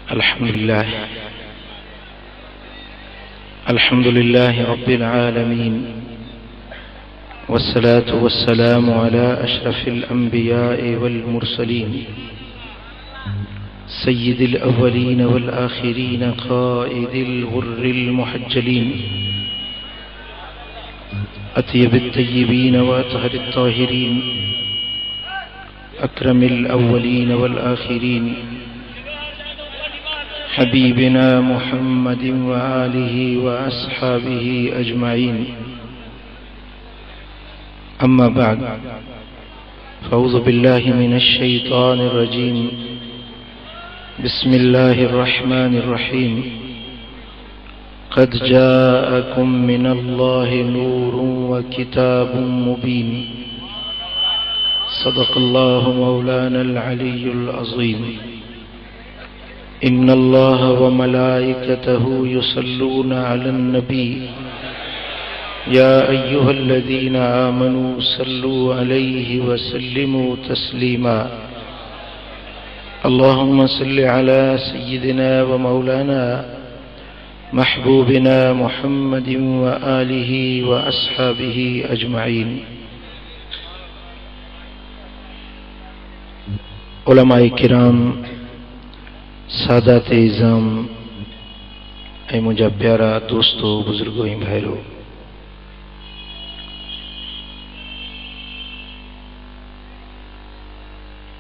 अल्हम्दुलिल्लाह रब्बिल आलमीन वस्सलातु वस्सलामु अला अशरफिल अंबिया'i वल मुरसलीन सय्यिदिल अव्वलीन वल आखिरीन क़ाइदिल गुर्रिल मुहज्जलीन अत्यबित तय्यबीन व अतहरित ताहिरीन अक्रमिल अव्वलीन वल आखिरीन हबीबिना मुहम्मदिन व आलिहि व अस्हाबिहि अजमाइन। अम्मा बाद फ़अऊज़ु बिल्लाहि मिनश शैतानिर रजीम। बिस्मिल्लाहिर रहमानिर रहीम। क़द जाअकुम मिनल्लाहि नूरुन व किताबुम मुबीन। सदक़ल्लाहु मौलानल अलियुल अज़ीम। इन्नल्लाह व मलाइकतहु युसल्लूना अलन नबी या अय्युहल्लज़ीना आमनू सल्लू अलैहि व सल्लिमू तस्लीमा। अल्लाहुम्मा सल्लि अला सय्यिदिना व मौलाना महबूबिना मुहम्मदिन व आलिहि व अस्हाबिहि अजमाइन। उलमाए किराम, सादात इज़ाम ऐं मुंहिंजा प्यारा दोस्तों, बुजुर्गो ऐं भाइरो,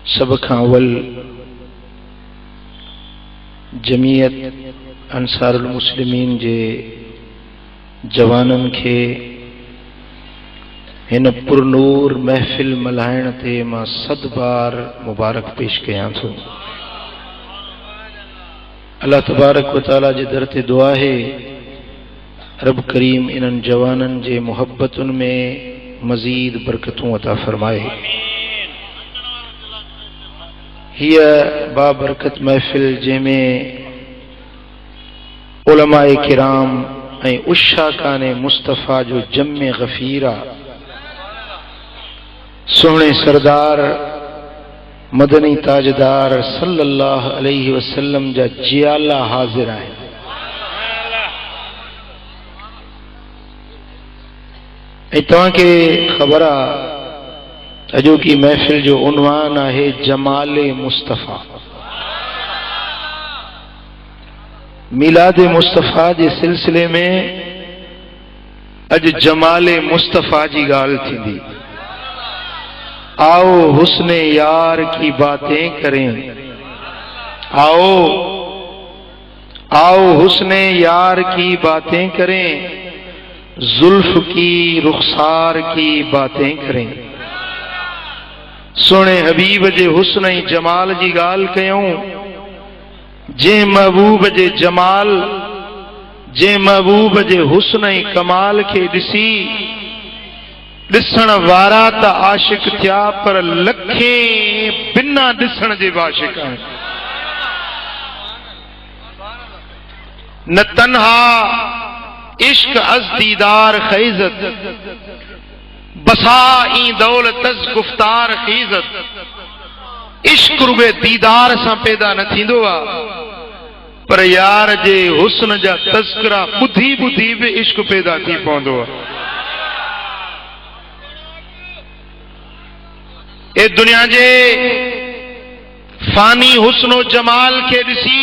सब खां अवल जमीयत अंसारुल मुस्लिमीन जे जवाननि खे हिन पुरनूर महफ़िल मल्हाइण ते मां 100 बार मुबारक पेश कयां थो। अल्लाह तबारक व तआला जे दर ते दुआ है, रब करीम इन्हनि जवाननि जे मुहब्बतुनि में मज़ीद बरकतूं अता फरमाए। हीअ बाबरकत महफ़िल जंहिंमें उलमाए किराम ऐं उशाकाने मुस्तफ़ा जो जम्मे गफ़ीरा, सोहणे सरदार मदनी ताजदार सल्लल्लाहु अलैहि वसल्लम जा जियाला हाज़िर आहिनि। ऐं तव्हांखे ख़बर आहे, अॼोकी महफ़िल जो उन्वान आहे जमाले मुस्तफ़ा। मीलाद मुस्तफ़ा जे सिलसिले में अॼु जमाले मुस्तफ़ा जी ॻाल्हि थींदी। आओ हुस्ने यार की बातें करें, आओ आओ हुस्ने यार की बातें करें, जुल्फ की रुखसार की बातें करें। सोने हबीब जे हुस्न ऐं जमाल जी ॻाल्हि कयूं। जे महबूब जे हुस्न ऐं कमाल खे ॾिसी ॾिसण वारा त आशिक थिया, पर लखे बिना ॾिसण जे आशिक आहिनि। न तन्हा इश्क अज़ दीदार ख़ैज़त, बसा ई दौलतस गुफ्तार ख़ीज़त। इश्क रुबे दीदार सां पैदा न थींदो आहे, पर यार जे हुस्न जा तज़किरा ॿुधी ॿुधी बि इश्क पैदा थी पवंदो आहे। ए दुनिया जे फानी हुस्नो जमाल खे ॾिसी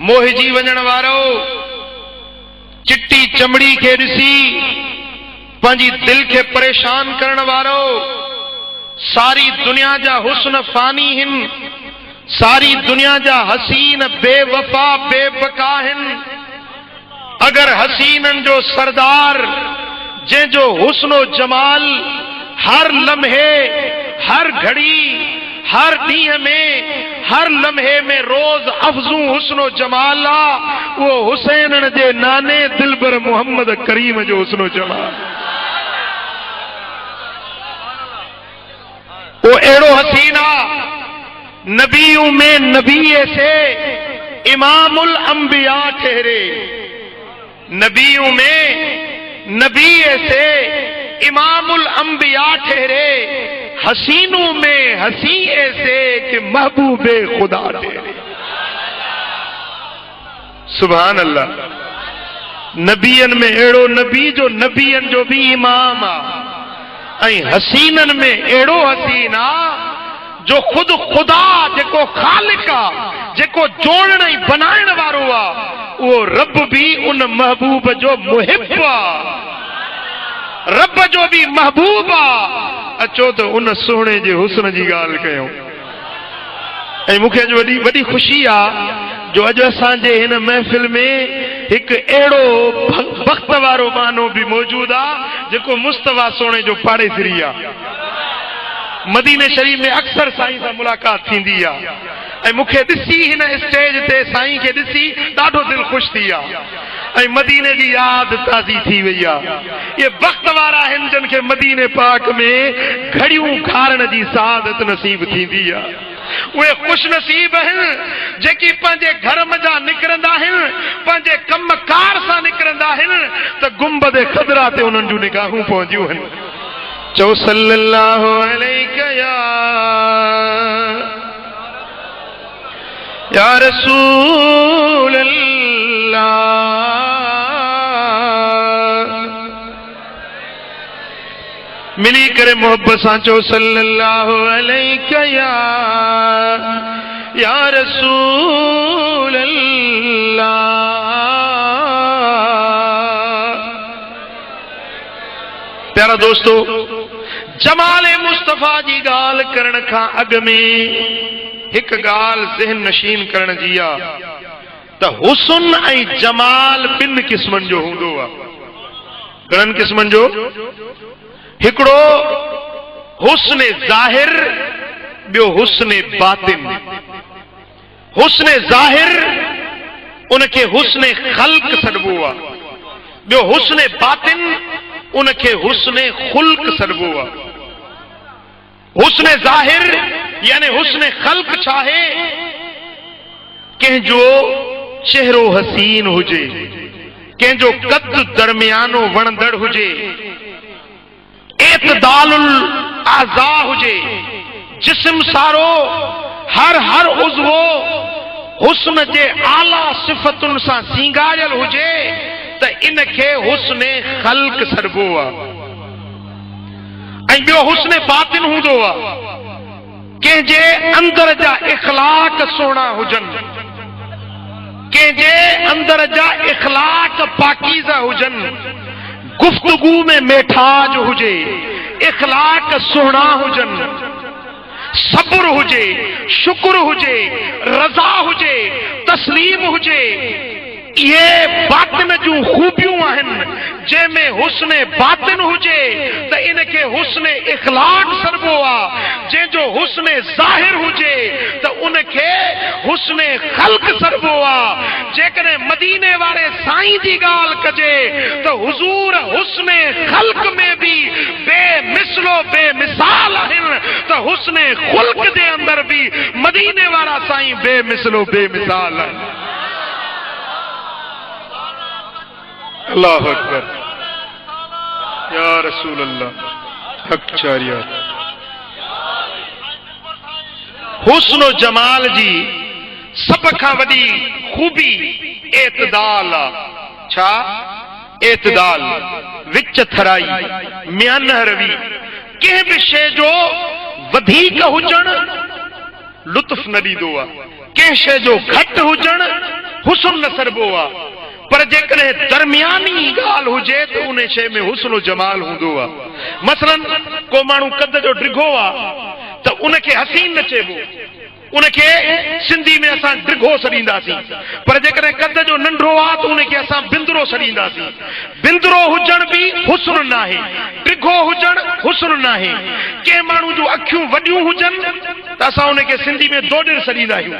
मोहिजी वञण वारो, चिट्टी चमड़ी खे ॾिसी पंहिंजी दिल खे परेशान करण वारो, सारी दुनिया जा हुस्न फानी हिन, सारी दुनिया जा हसीन बेवफा बेबका हिन। अगर हसीनन जो सरदार जंहिंजो हुस्नो जमाल हर लम्हे, हर घड़ी, हर ॾींहं में, हर लम्हे में रोज अफ़ज़ू हुस्नो जमाल आ, वो हुसैनन जे नाने दिलबर मोहम्मद करीम जो हुस्नो जमाल। वो एड़ो हसीना, नबियों में नबी से इमामुल अंबिया ठहरे। नबियों में नबी से इमामुल अंबिया ठहरे, हसीनों में हसी ऐसे कि महबूबे खुदा ठहरे। सुभान अल्लाह। नबियन में अड़ो नबी जो नबियन जो भी इमाम आ, हसीनन में अड़ो हसीन आ जो खुद खुदा जेको खालिक आ, जेको जोड़ण ही बनाइण वारो आ, वो रब भी उन महबूब जो मुहिब आ, रब जो भी महबूब आ। अचो तो उन सोहणे जे हुस्न जी ॻाल्हि कयूं। ऐं मूंखे अॼु वॾी वॾी ख़ुशी आ जो अॼु असांजे हिन महफ़िल में हिकु अहिड़ो वक़्त वारो मानो बि मौजूद आ जेको मुस्तफा सोणे जो पाड़ेसरी आ। मदीने शरीफ में अक्सर साईं सां मुलाक़ात थींदी आ ऐं मूंखे ॾिसी हिन स्टेज ते साईं खे ॾिसी ॾाढो दिलि ख़ुशि थी आ ऐं मदीने जी यादि ताज़ी थी वई आ। ये वक़्त वारा आहिनि जिन खे मदीने पाक में घड़ियूं खारण जी सआदत नसीब थींदी आ। उहे खुश नसीब आहिनि जेकी पंहिंजे घर मज़ा निकिरंदा आहिनि, पंहिंजे कम कार सां निकिरंदा आहिनि त गुंबद ख़दरा ते उन्हनि जूं निगाहूं पहुंदियूं आहिनि। चओ सल्लल्लाहु अलैहि या रसूल अल्लाह। मिली करे मोहब्बत सां चओ सल्लल्लाहु अलैहि या रसूल अल्लाह। प्यारा दोस्तों, जमाल मुस्तफा जी गाल करण खां अॻु में हिकु ॻाल्हि ज़हन नशीन करण जी आ त हुस्न ऐं जमाल ॿिनि क़िस्मनि जो हूंदो आहे। घणनि क़िस्मनि जो? हिकिड़ो हुस्न ज़ाहिर, ॿियो हुस्न बातिन। हुस्न ज़ाहिर उनखे हुस्न ख़ल्क़ सॾिबो आहे, ॿियो हुस्न बातिन उनखे हुस्न ख़ुल्क़ सॾिबो आहे। हुस्न ज़ाहिर यानी हुस्न ख़ल्क़ छा आहे? कंहिंजो चेहरो हसीन हुजे, कंहिंजो कद दरमियानो वणंदड़ हुजे, एतदालुल आज़ा हुजे, जिस्म सारो हर उज़्वो हुस्न जे आला सिफ़तुनि सां सींगारियल हुजे त इनखे हुस्न ख़ल्क़ सॾिबो आहे। ऐं ॿियो हुस्न बातिन हूंदो आहे, कंहिंजे अंदर जा इख़लाक़ सुहिणा हुजनि, कंहिंजे अंदर जा इख़लाक़ पाकीज़ा हुजनि, गुफ्तगू में मेठाज हुजे, इख़लाक़ सुहिणा हुजनि, सब्र हुजे, शुक्र हुजे, रज़ा हुजे, तस्लीम हुजे। ये बातिन जूं खूबियूं आहिनि। जंहिंमें हुस्न बातिन हुजे त इनखे हुस्न इख़लाक़ सॾिबो आहे, जंहिंजो हुस्न ज़ाहिर हुजे त उनखे हुस्न ख़ल्क़ सॾिबो आहे। जेकॾहिं मदीने वारे साईं जी ॻाल्हि कजे त हुज़ूर हुस्न ख़ल्क़ में बि बेमिसलो बेमिसाल आहिनि त हुस्न ख़ुल्क़ जे अंदर बि मदीने वारा साईं बेमिसलो बेमिसाल आहिनि। अल्लाहु अकबर या रसूल अल्लाह। हक चारिया हुस्न जमाल जी सब खां वॾी खूबी एतदाल आहे। छा? एतदाल, विच थराई, म्यानह रवी। कंहिं बि शइ जो वधीक हुजणु लुत्फ़ न ॾींदो आहे, कंहिं शइ जो घटि हुजणु हुस्न न सॾिबो आहे। पर जेकॾहिं दरमियानी ॻाल्हि हुजे त उन शइ में हुस्न जमाल हूंदो आहे। मसलन को माण्हू कद जो डिघो आहे त उनखे हसीन न चइबो, उनखे सिंधी में असां डिघो सॾींदासीं। पर जेकॾहिं कद जो नंढो आहे त उनखे असां बिंदरो सॾींदासीं। बिंदरो हुजण बि हुस्न न आहे, डिघो हुजण हुस्न न आहे। कंहिं माण्हू जूं अखियूं वॾियूं हुजनि त असां उनखे सिंधी में दोडिर सॾींदा आहियूं।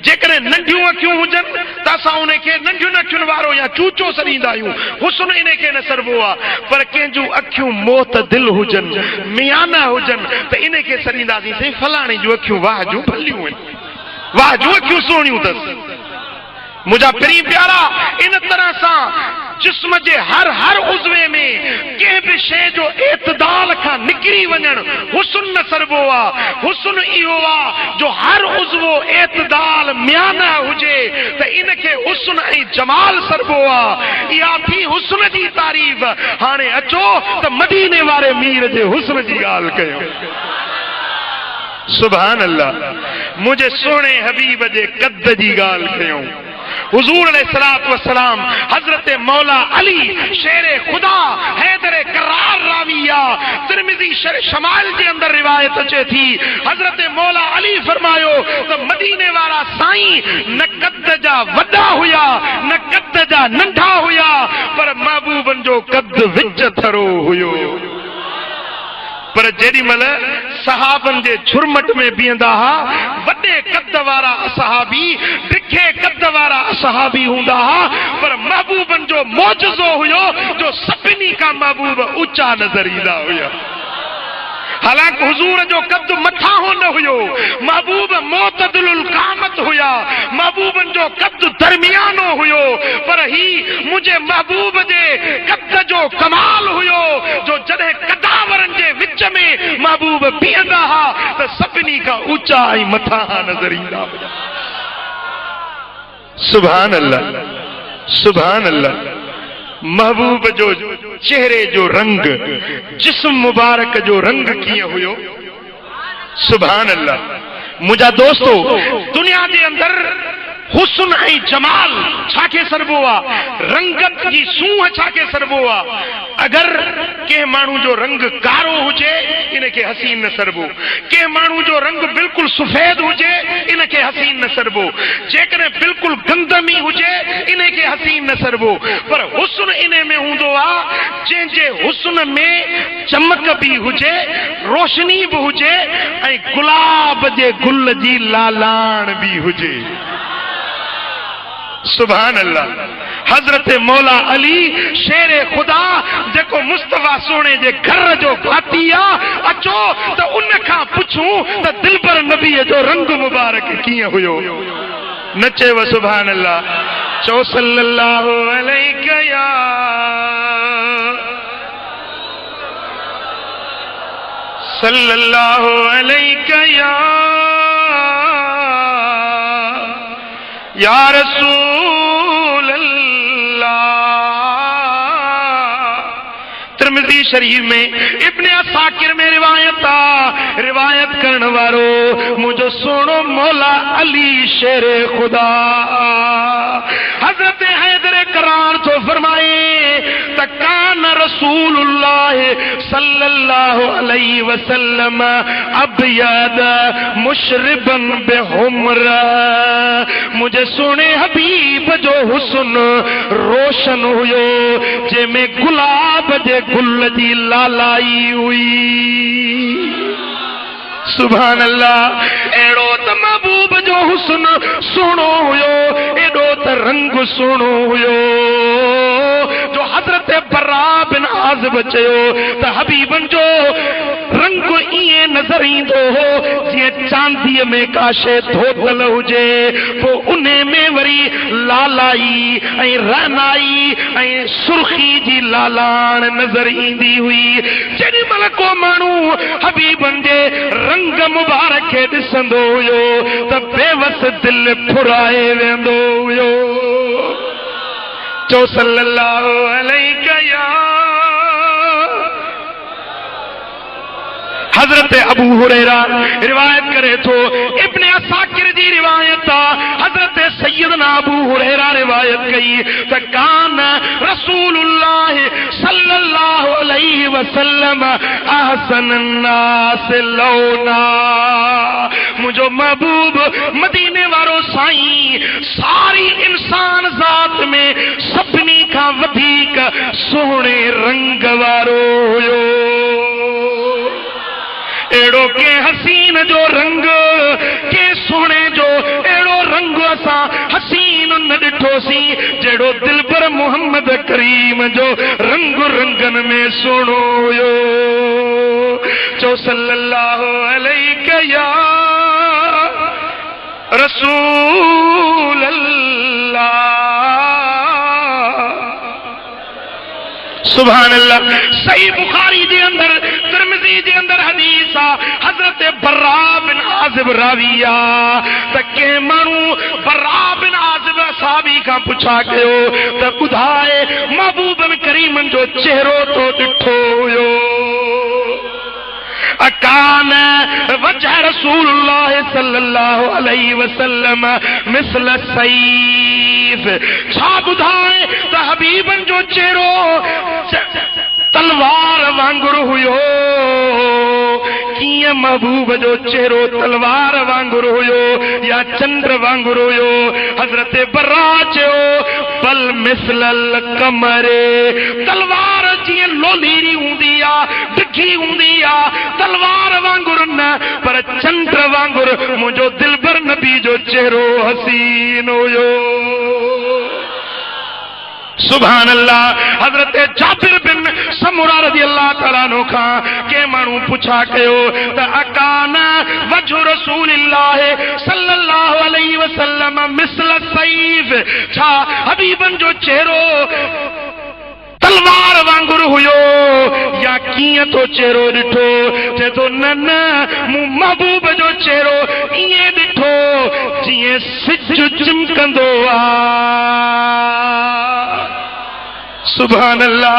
जेकॾहिं नंढियूं अखियूं हुजनि त असां उनखे नंढियुनि अखियुनि वारो या चूचो सॾींदा आहियूं। हुस्न इनखे न सॾिबो आहे। पर कंहिंजूं अखियूं मोतदिल हुजनि, मियाना हुजनि त इनखे सॾींदासीं साईं फलाणे जूं अखियूं वाह जूं भलियूं आहिनि, वाह जूं अखियूं सुहिणियूं अथसि। मुझा प्री प्यारा इन तरह सा जिस्म जे हर हर उज़वे में कंहिं बि शइ जो एतदाल खां निकिरी वञण हुस्न न सरबो आहे। हुस्न इहो आहे जो हर उज़वो एतदाल म्याना हुजे त इनखे हुस्न ऐं जमाल सरबो आहे। इहा थी हुस्न जी तारीफ़। हाणे अचो त मदीने वारे मीर जे हुस्न जी ॻाल्हि कयूं। सुभान अल्लाह। मुझे सोने हबीब जे कद जी ॻाल्हि कयूं। हुजूर अलैहिस्सलातु वस्सलाम हजरत मौला अली शेरे खुदा हैदरे करार राविया तिरमिज़ी शमाइल जे अंदर रिवायत अचे थी। हजरत मौला अली फरमायो त मदीने वारा साईं न कद जा वॾा हुया न कद जा नंढा हुया, पर महबूबन जो कद विच थरो हुयो। पर जेडी मल सहाबन जे झुरमट में बीहंदा हा, वॾे कद वारा सहाबी डिखे कद वारा सहाबी हूंदा हा, पर महबूबन जो मौजज़ो हुयो जो सभिनी खां महबूब ऊंचा नज़र ईंदा हुया। हालांकि हुजूर जो कद मथां न हुयो, महबूब मोतदिलुल कामत हुया, महबूबन जो कद दरमियानो हुयो, पर ही मुझे महबूब जे कद जो कमाल हुयो जो जॾहिं कदावरन जे विच में महबूब बीहंदा हा त सभिनी खां ऊंचा ऐं मथां नज़र ईंदा हुया। सुभान अल्लाह, सुभान अल्लाह। महबूब जो चेहरे जो रंग, जिस्म मुबारक जो रंग कीअं हुयो। सुभान अल्लाह। मुंहिंजा दोस्तो, दुनिया जे अंदर हुस्न ऐं जमाल छाखे सरबो आहे, रंगत जी सूंह छाखे सरबो आहे। अगर कंहिं माण्हू जो रंग कारो हुजे इनखे हसीन न सरबो, कंहिं माण्हू जो रंग बिल्कुलु सफ़ेद हुजे इनखे हसीन न सरबो, जेकॾहिं बिल्कुलु गंदमी हुजे इनखे हसीन न सरबो। पर हुस्न इन में हूंदो आहे जंहिंजे हुस्न में चमक भी हुजे, रोशनी भी हुजे ऐं गुलाब जे गुल जी लालाण भी हुजे। सुभान अल्लाह। हजरत मौला अली शेरे खुदा जेको मुस्तफा सोने जे घर जो भाती आ, अचो त उन खां पुछूं त दिलबर नबी जो रंग मुबारक कीअं हुयो। नचे व सुभान अल्लाह। चो सल्लल्लाहु अलैहि या सल्लल्लाहु अलैहि या रसूल अल्लाह। तिरमिज़ी शरीफ में इब्ने असाकिर में रिवायत करण वारो मुझो सोनो मौला अली शेरे खुदा हजरत हैदर करार तो फरमाए तकान रसूलुल्लाह सल्लल्लाहु अलैहि वसल्लम अबयद मुशरिबन बेहुमरा। मुझे सुने हबीब जो हुस्न रोशन हुयो जंहिंमें गुलाब जे गुल जी लालाई हुई। सुभान अल्लाह। एड़ो त महबूब जो हुस्न सुनो हुयो, एड़ो त रंग सुनो हुयो जो हजरत बर्रा बिन आज़िब चयो त हबीबन जो रंग इए नजर ईंदो हो जीअं चांदीअ में काशे धोतल हुजे, पोइ उन में वरी लालाई ऐं रहनाई ऐं सुर्खी जी लालाण नजर ईंदी हुई। जेॾी महिल को माण्हू हबीबन जे रंग मुबारक खे ॾिसंदो हुयो त बेवस दिल फुराए वेंदो हुयो। चो सल्लल्लाहु अलैहि या हजरत अबू हुरैरा रिवायत करे थो, इब्ने असाकिर जी रिवायत हजरत सैयदना अबू हुरैरा रिवायत कई त कान रसूलुल्लाह सल्लल्लाहु अलैहि वसल्लम अहसन अन्नास लौना। मुझो महबूब मदीने वारो साईं सारी इंसान जात में सभिनी खां वधीक सुहिणे रंग वारो हुयो। एड़ो के हसीन जो रंग के सोने जो एड़ो रंग असां हसीन न ॾिठोसीं जेड़ो दिलबर मोहम्मद करीम जो रंग रंगन में सुनो हुयो। चो सल्लल्लाहु अलैहि या रसूल अल्लाह। सुभान अल्लाह। सही बुखारी दे अंदर, तिरमिज़ी दे अंदर हदीस आ, हजरत बर्रा बिन आज़िब राविया तके मानू बर्रा बिन आज़िब साहबी का पूछा कयो त ॿुधाए महबूब करीम जो चेहरो तो ॾिठो हुयो। अकान वजह रसूलुल्लाह सल्लल्लाहु अलैहि वसल्लम मिसल सैफ। छा ॿुधाए त हबीबन जो चेहरो तलवार वांगुरु हुयो। कीअं महबूब जो चेहरो तलवार वांगुरु हुयो या चंद्र वांगुरु हुयो? हजरत बर्रा चयो बल मिसलल कमरे। तलवार जीअं लोलीरी हूंदी आ, डिघी हूंदी आ, तलवार वांगुरु न पर चंद्र वांगुरु मुंहिंजो दिलबर नबी जो चेहरो हसीन हुयो। सुभान अल्लाह। हजरत जाबिर बिन समुरा रज़ी अल्लाह तआला अन्हु खां के माण्हू पुछा कयो त अकाना वजह रसूलिल्लाह सल्लल्लाहु अलैहि वसल्लम मिसल सैफ। छा हबीबन जो चेहरो तलवार वांगुरु हुयो या कीअं तो चेहरो ॾिठो? चए थो न न मूं महबूब जो चेहरो ईअं ॾिठो जीअं सिज चिमकंदो आ। सुभान अल्लाह।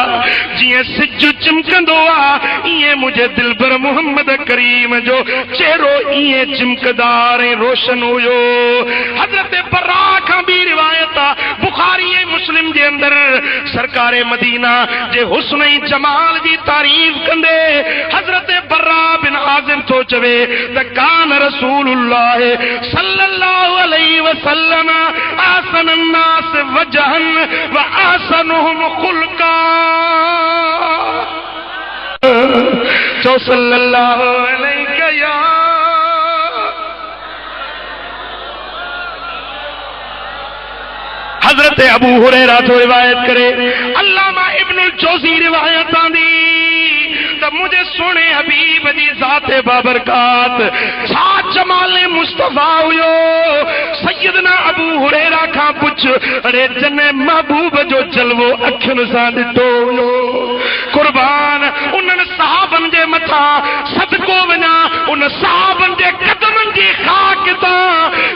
जीअं सिज चिमकंदो आ ईअं मुंहिंजे दिलबर मोहम्मद करीम जो चेहरो ईअं चिमकदार ऐं रोशन हुयो। हजरत बर्रा खां बि रिवायत आहे बुखारी ऐं मुस्लिम जे अंदर सरकारे मदीना जे हुस्न ऐं जमाल जी तारीफ़ कंदे हजरत बर्रा बिन आज़िब थो चवे त कान रसूलुल्लाह सल्लल्लाहु अलैहि वसल्लम आसन अन्नास वजहन व आसनुहुम खुल्का। चो सल्लल्लाहु अलैहि या हजरत अबू हुरैरा तो रिवायत करे। अल्लामा इब्नुल जोज़ी रिवायत आंदी त मुझे सुने हबीब जी ज़ाते बाबरकात छा जमाले मुस्तफा हुयो। सैयदना अबू हुरैरा खां पुछ अरे जने महबूब जो जलवो अखियुनि सां ॾिठो हुयो। कुर्बान उन्हनि सहाबन जे मथां सदको वञा उन सहाबन जे कदमनि जी खाक तां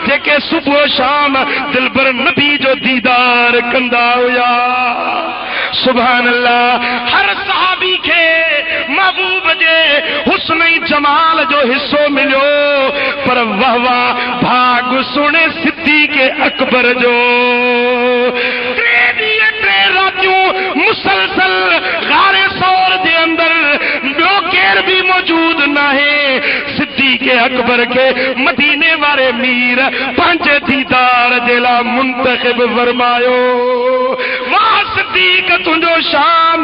जेके सुबुह शाम दिलबर नबी जो दीदार कंदा हुया। सुभान अल्लाह। हर सहाबी के महबूब जे हुस्न ऐं जमाल जो हिस्सो मिलियो पर वाह वाह भाग सुने सिद्दीक़ अकबर जो। टे ॾींहं टे रातियूं मुसलसल गारे सौर जे अंदर ॿियो केर भी मौजूद नाहे। सिद्दीक़ अकबर के मदीने वारे मीर पंहिंजे दीदार जे लाइ मुंतखब फरमायो। वाह सिद्दीक़ तुंहिंजो शान।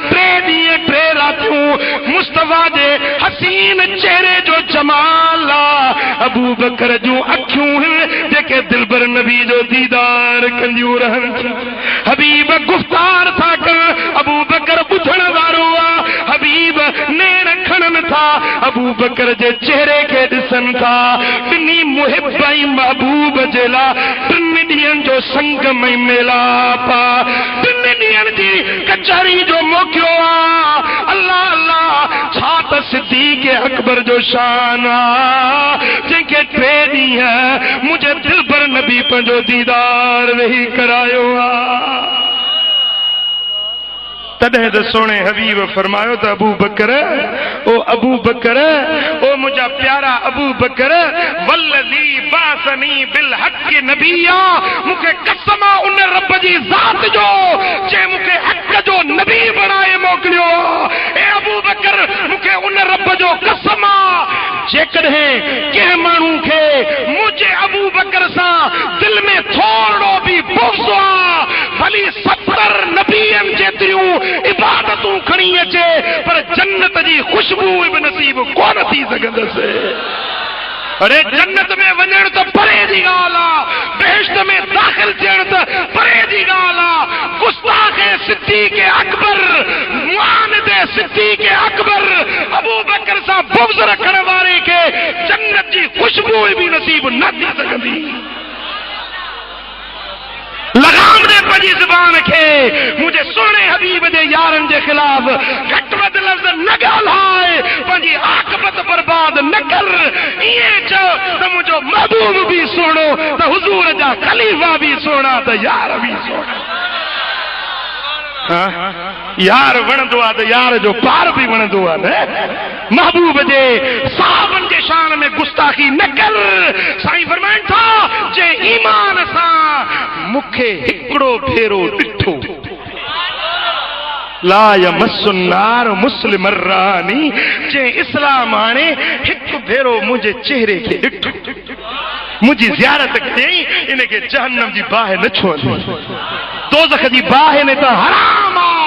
टे ॾींहं टे रातियूं मुस्तफा जे हसीन चेहरे जो जमाल आहे। अबू बकर जूं अखियूं जेके दिलबर नबी जो दीदार कंदियूं रहनि। हबीब गुफ्तार था कर अबू बकर ॿुधण वारो आहे। हबीब नेण खणनि था अबू बकर जे चेहरे के ॾिसनि था। टिनी मुहिब ऐं महबूब जे लाइ टिनि ॾींहंनि जो संगम ऐं मेलाप आहे। टिनि ॾींहंनि जी कचहरी जो मौक़ियो आहे। अल्लाह अल्लाह छा त सिद्दीक़ अकबर जो शान आहे जंहिंखे टे ॾींहं मुंहिंजे दिलबर नबी पंहिंजो दीदार वेही करायो आहे। तॾहिं त सोने हबीब फरमायो त अबू बकर ओ मुंहिंजा प्यारा अबू बकर वल्लज़ी बासनी बिल हक़ नबिया। मूंखे कसम आहे उन रब जी ज़ात जो जे मूंखे हक़ जो नबी बणाए मोकिलियो। ए अबू बकर मूंखे उन रब जो कसम आहे जेकॾहिं कंहिं माण्हू खे मुंहिंजे अबू बकर सां दिल में थोरो बि बुग़्ज़ आहे भली 70 नबीअनि जेतिरियूं इबादतूं खणी अचे पर जन्नत जी खुशबू बि नसीब कोन थी सघंदसि। अरे जन्नत में वञण तो परे जी ॻाल्हि आहे। बेहश्त में दाख़िल थियण त परे जी ॻाल्हि आहे। गुस्ताख़ सिद्दीक़ अकबर मुआनिद सिद्दीक़ अकबर अबू बकर सां बुग़्ज़ रखण वारे खे जन्नत जी खुशबू बि नसीब न थी सघंदी। लगाम दे पंहिंजी पंहिंजी ज़बान खे मुंहिंजे सुहिणे हबीब जे यारनि जे ख़िलाफ़ घटि वधि लफ़्ज़ न ॻाल्हाए, पंहिंजी आक़िबत बर्बाद न कर। ईअं चओ त मुंहिंजो महबूब बि सुहिणो, त हुज़ूर जा ख़लीफ़ा बि सुहिणा, त यार बि सुहिणा। यार वणंदो आहे त यार जो पार बि वणंदो आहे न। महबूब जे साहबनि जे शान में गुस्ताखी न कर। साईं फरमाइनि था, जे ईमान सां मूंखे हिकिड़ो भेरो ॾिठो, ला यमस्सु नार मुस्लिम रानी, जे इस्लाम हाणे हिकु भेरो मुंहिंजे चेहरे खे ॾिठो, मुंहिंजी ज़ियारत कयई, इनखे जहन्नम जी बाहि न छुअंदी, दोज़ख जी बाहि ने त हराम आहे।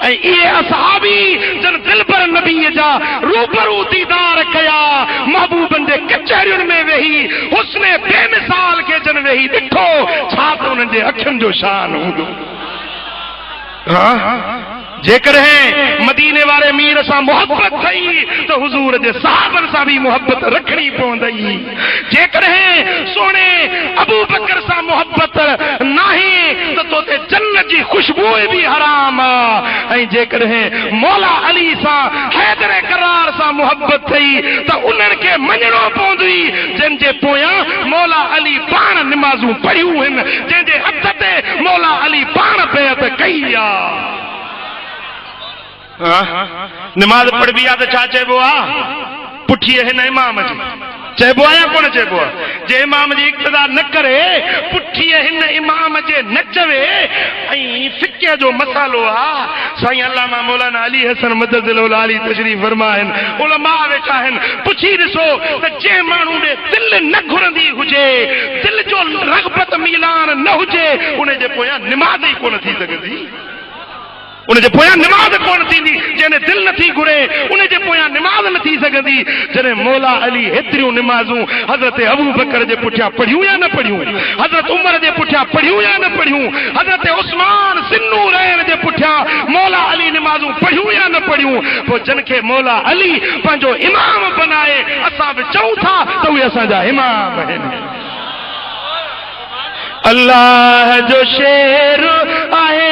ऐं इहे असहाबी जन दिलबर नबीअ जा रूबरू दीदार कया, महबूबनि जे कचहरियुनि में वेही हुस्न बेमिसाल खे जन वेही ॾिठो, छा त उन्हनि जे अखियुनि जो शान हूंदो। जेकॾहिं मदीने वारे मीर सां मोहब्बत थई त हुज़ूर जे साहबनि सां बि मोहब्बत रखणी पवंदी। जेकॾहिं सोने अबू बकर सां मोहब्बत नाही त तोते जन्नत जी खुशबू भी हराम आहे। ऐं जेकॾहिं मौला अली सां हैदर करार सां मोहब्बत थई त उन्हनि खे मञणो पवंदी, जंहिंजे पोयां मौला अली पाण निमाज़ूं पढ़ियूं आहिनि, जंहिंजे हथ ते मौला अली पाण बैत कई आहे। निमाज़ पढ़बी आहे त छा चइबो आहे? पुठीअ हिन इमाम जी चइबो आहे या कोन चइबो आहे? जे इमाम जी इक़्तिदा न करे, पुठीअ हिन इमाम जे न चवे। ऐं फ़िक़्ह जो मसालो आहे। साईं अल्लामा मौलाना अली हसन मददुल आली तशरीफ़ फरमा आहिनि, उलमा वेठा आहिनि, पुछी ॾिसो त जे माण्हू ॾे दिलि न घुरंदी हुजे, दिलि जो रग़बत मिलान न हुजे, उन जे पोयां निमाज़ ई कोन थी सघंदी। उनजे पोयां निमाज़ कोन थींदी। जंहिं दिलि नथी घुरे उनजे पोयां निमाज़ न थी सघंदी। जॾहिं मौला अली हेतिरियूं निमाज़ूं हज़रत अबू बकर जे पुठियां पढ़ियूं या न पढ़ियूं, हज़रत उमर जे पुठियां पढ़ियूं या न पढ़ियूं, हज़रत उस्मान सिन्नूरैन जे पुठियां मौला अली निमाज़ूं पढ़ियूं या न पढ़ियूं, पोइ जिन खे मौला अली पंहिंजो इमाम बनाए असां बि चऊं था त उहे असांजा इमाम आहिनि। अल्लाह जो शेर आहे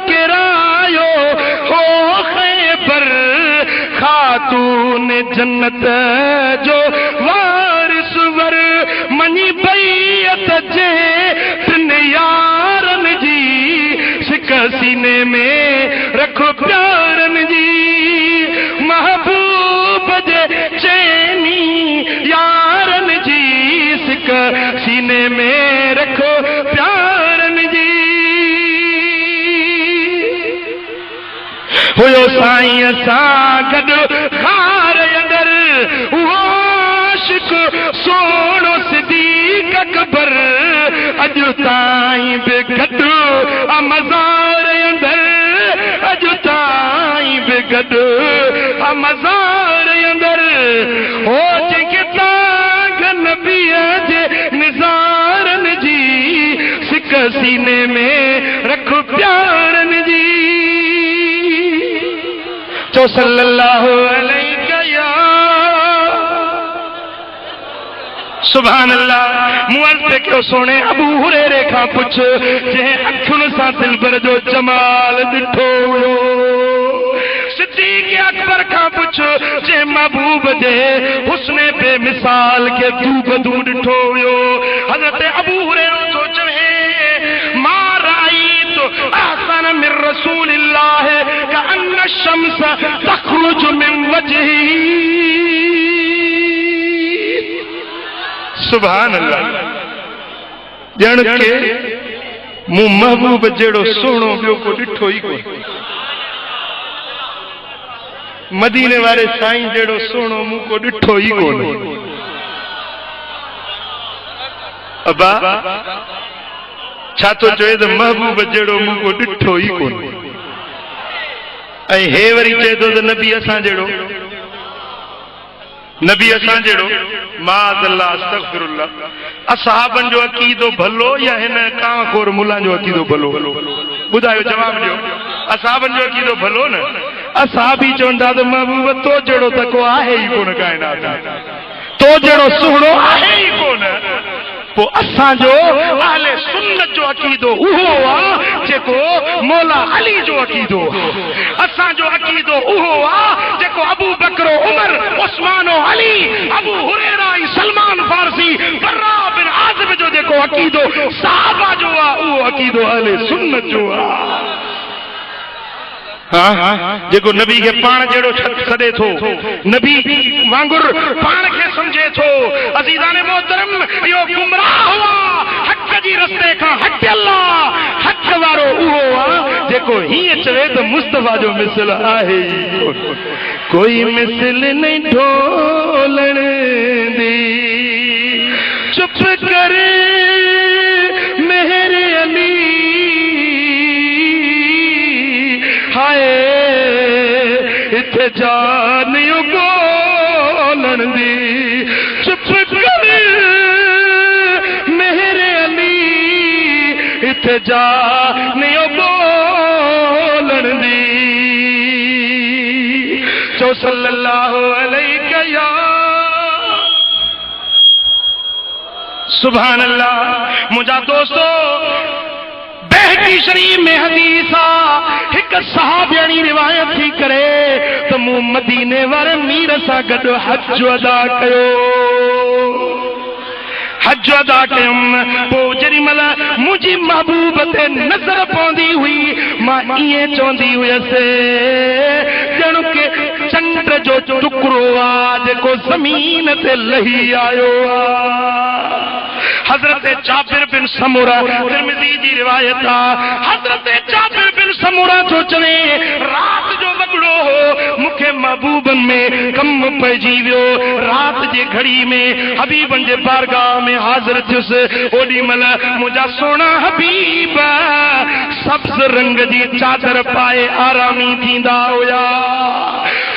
किरायो हो खैबर, खातून जन्नत जो वारिस वर, मनी बैयत जे तिन यारन जी, सिक सीने में रखो प्यारन जी, महबूब जे चैनी यारन जी, सिक सीने में रखो प्यारन जी। हुयो साईं सां गॾु खार अंदर उहो आशिक सोणो सिद्दीक़ अकबर, अॼु ताईं बि गॾु मज़ार अंदर, अॼु ताईं बि गॾु मज़ार अंदर। हो जेके तांग नबीअ जे निज़ारन जी, सिक सीने में रख प्यारन जी। चो सल्लल्लाहु अलैहि या सुभान अल्लाह। मुअल पे क्यों सोने अबू हुरैरे खां पुछ, जंहिं अखियुनि सां दिलबर जो जमाल ॾिठो हुयो। सिद्दीक़ अकबर खां पुछ, जंहिं महबूब जे हुस्न बेमिसाल खे तू बदू ॾिठो हुयो। हज़रत अबू हुरैरा थो चवे, मां राईतु अहसन मिन रसूलिल्लाह कअन्न शम्स तखरुज मिन वजही। सुभान अल्लाह। ॼण के मूं महबूब जहिड़ो सुहिणो ॿियो को ॾिठो ई कोन, मदीने वारे साईं जहिड़ो सुहिणो मूं को ॾिठो ई कोन। अबा छा थो चवे त महबूब जहिड़ो मूं को ॾिठो ई कोन। ऐं हे वरी चए थो त नबी असां जहिड़ो, नबी असां जहिड़ो। माज़अल्लाह अस्तग़फिरुल्लाह। असहाबनि जो अक़ीदो भलो या हिन कांखोर मुला जो अक़ीदो भलो? ॿुधायो, जवाब ॾियो। असहाबनि जो अक़ीदो भलो न? असहाबी चवंदा त महबूब तो जहिड़ो त को आहे ई कोन काइनात, तो जहिड़ो सुहिणो आहे ई कोन। पो असांजो अहले सुन्नत जो अकीदो उहो आ जेको मौला अली जो अकीदो असांजो अकीदो उहो आ जेको अबू बकरो उमर उस्मानो अली अबू हुरैरा सलमान फारसी बर्रा बिन आज़िब जो जेको अकीदो सहाबा जो आ उहो अकीदो अहले सुन्नत जो आ जेको नबी के पाण जहिड़ो छॾे थो नबी वांगुर पाण खे समझे थो अज़ीज़ाने मोहतरम इहो गुमराह हुआ हक़ जी रस्ते खां हटियल आहे हक़ वारो उहो आहे जेको हीअं चवे त मुस्तफ़ा जो मिसल आहे कोई मिसल नहीं ढोलण दी चुप कर मेहर अली हाय इथे जान गोलन दी चुप कर मेरे अली इथे जान गोलन दी चो सल्लल्लाहु अलैहि या सुभान अल्लाह मुझा दोस्तों बहकी शरीफ में हदीस आ एक सहाबियानी रिवायत थी करे तो मु मदीने वारे मीर सा गॾु हज अदा कयो हज अदा कयुम पोइ जेॾी महिल मुंहिंजी महबूब ते नज़र पवंदी हुई मां ईअं चवंदी हुयसि ॼण के चंड जो टुकड़ो आ जेको ज़मीन ते लही आयो आ हजरत जाबिर बिन समूरा तिरमिज़ी जी रिवायत आहे हजरत जाबिर बिन समूरा जो चवे रात जो वॻड़ो हो मूंखे महबूबन में कम पइजी वियो रात जे घड़ी में हबीबन जे बारगाह में हाज़िर थियुसि ओॾी महिल मुंहिंजा सोना हबीब सब्ज़ रंग जी चादर पाए आरामी थींदा हुया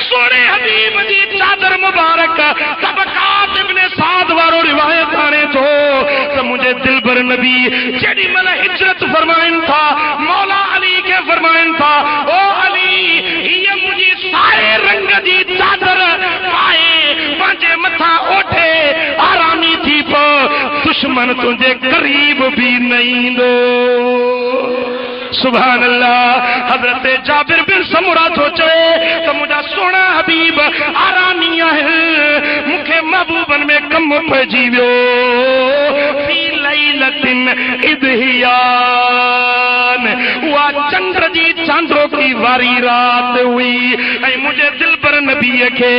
सोने हबीब जी चादर मुबारक तबकात इब्ने साद वारो रिवायत आणे थो तो मुझे दिलबर नबी जेडी महिल हिजरत फरमाइन था मौला अली के फरमाइन था ओ अली ये मुझी साए रंग जी चादर पाए पंहिंजे मथा ओठे आरामी थी पो दुश्मन तुझे करीब भी न ईंदो सुभान अल्लाह हजरत जाबिर बिन समूरा थो चवे तो मुझा सोना हबीब आरामी आहे मूंखे महबूबन में कम पइजी वियो फी लैलतिन इदहियान उहा चंद्र जी चांदो की वारी रात हुई ऐं मुझे दिलबर नबी के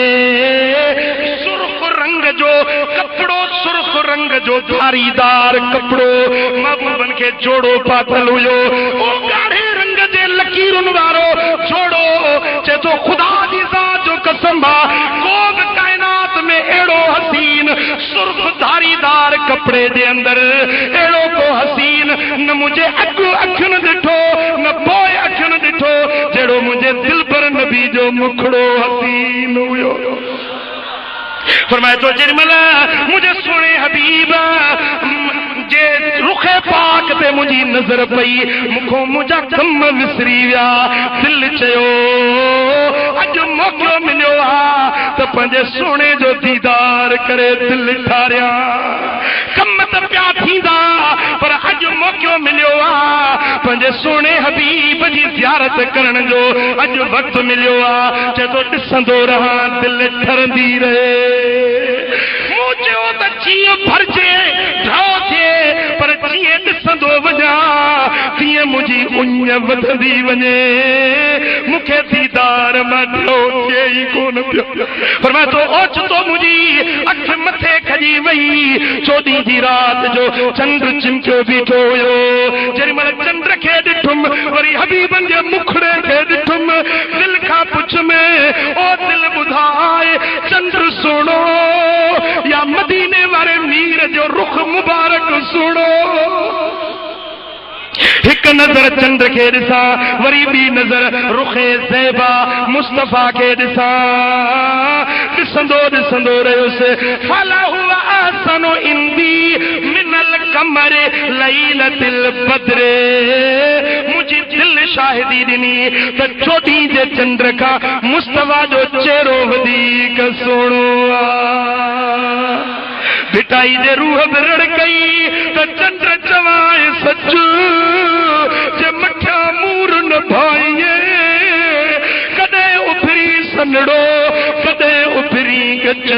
सुर्ख रंग जो कपड़ो सुर्ख रंग जो धारीदार कपड़ो महबूबन के जोड़ो पातल हुयो गाढ़े रंग जे लकीरुन वारो जोड़ो चे तो खुदा जी ज़ात जो कसम बा को भी कायनात में एड़ो हसीन सुर्ख धारीदार कपड़े दे अंदर एड़ो को हसीन न मुझे अगु अखियुन दिठो न पोए अखियुन दिठो जेड़ो मुझे दिलबर नबी जो मुखड़ो हसीन हुयो फरमाए तो जेडी महिल मुझे सोने हबीब जे रुखे पाक ते मुझी नजर पई मुखो मुझा कम विसरी विया दिल चयो अज मौको मिलियो आ त पंहिंजे सोने जो दीदार करे दिल ठारिया कम त पिया थींदा पर अज मौको मिलियो आ पंहिंजे सोने हबीब जी ज़ियारत करण जो अज वक्त मिलियो आ चे तो ॾिसंदो रहां दिल ठरंदी रहे मुझे त जीअं भरजे ढो थिए पर जीअं ॾिसंदो वञा तीअं मुंहिंजी उञ वधंदी वञे मूंखे दीदार मां ढो थिए ई कोन पियो फरमाए थो ओचितो मुंहिंजी अख मथे खजी वई चोॾहीं जी रात जो चंड चिमकियो बीठो हुयो जेॾी महिल चंड खे ॾिठुमि वरी हबीबन जे मुखड़े खे ॾिठुमि दिल खां पुछ में ओ दिल ॿुधाए चंड सुणो या मदीने वारे मीर जो रुख मुबारक सुणो एक नजर चंद्र के ॾिसां वरी ॿी नजर रुखे ज़ैबा मुस्तफ़ा के ॾिसां ॾिसंदो ॾिसंदो रहियुसि फलहु अहसनु इंदी मिनल कमर लैलतिल बद्र मुंहिंजी दिल शाहिदी ॾिनी त चोॾहीं जे चंड खां मुस्तफ़ा जो चेहरो वधीक सुहिणो आहे फिटाई जे रूह बिरड़ कई त चंद्र चवाए सच जे मठा मूर न भाईए कदे उभरी सनड़ो कदे उभरी गच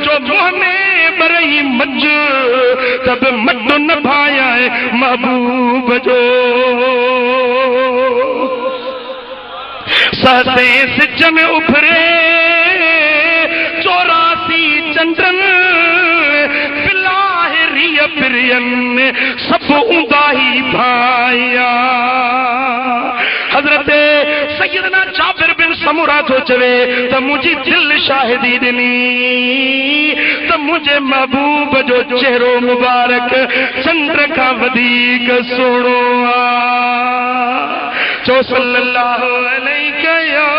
जो मोहने बरई मज तब मट न भाया महबूब जो सहसे सिजन उभरे 84 चंद्रन बिलाहरिय प्रियन सब उंदा ही भाया हजरत सैयदना जाबिर बिन समुरा तो चवे त मुझी दिल शाहिदी दिनी त मुझे महबूब जो चेहरो मुबारक चंद्र का वधीक सुनो जो सल्लल्लाहु अलैहि या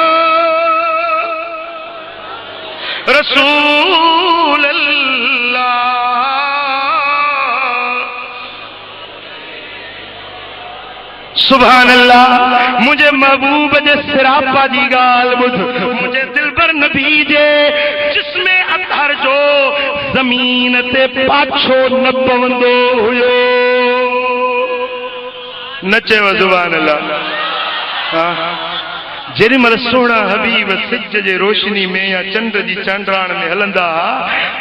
रसूल अल्लाह सुभान अल्लाह मुझे महबूब जे सिरापा जी गाल बुध मुझे दिलबर नबी जे जिसमें अतहर जो जमीन ते पाछो न पवंदो हुयो नचे व सुभान अल्लाह जेरी मल सोना हबीब सिज जे रोशनी में या चंद्र जी चांडराण में हलंदा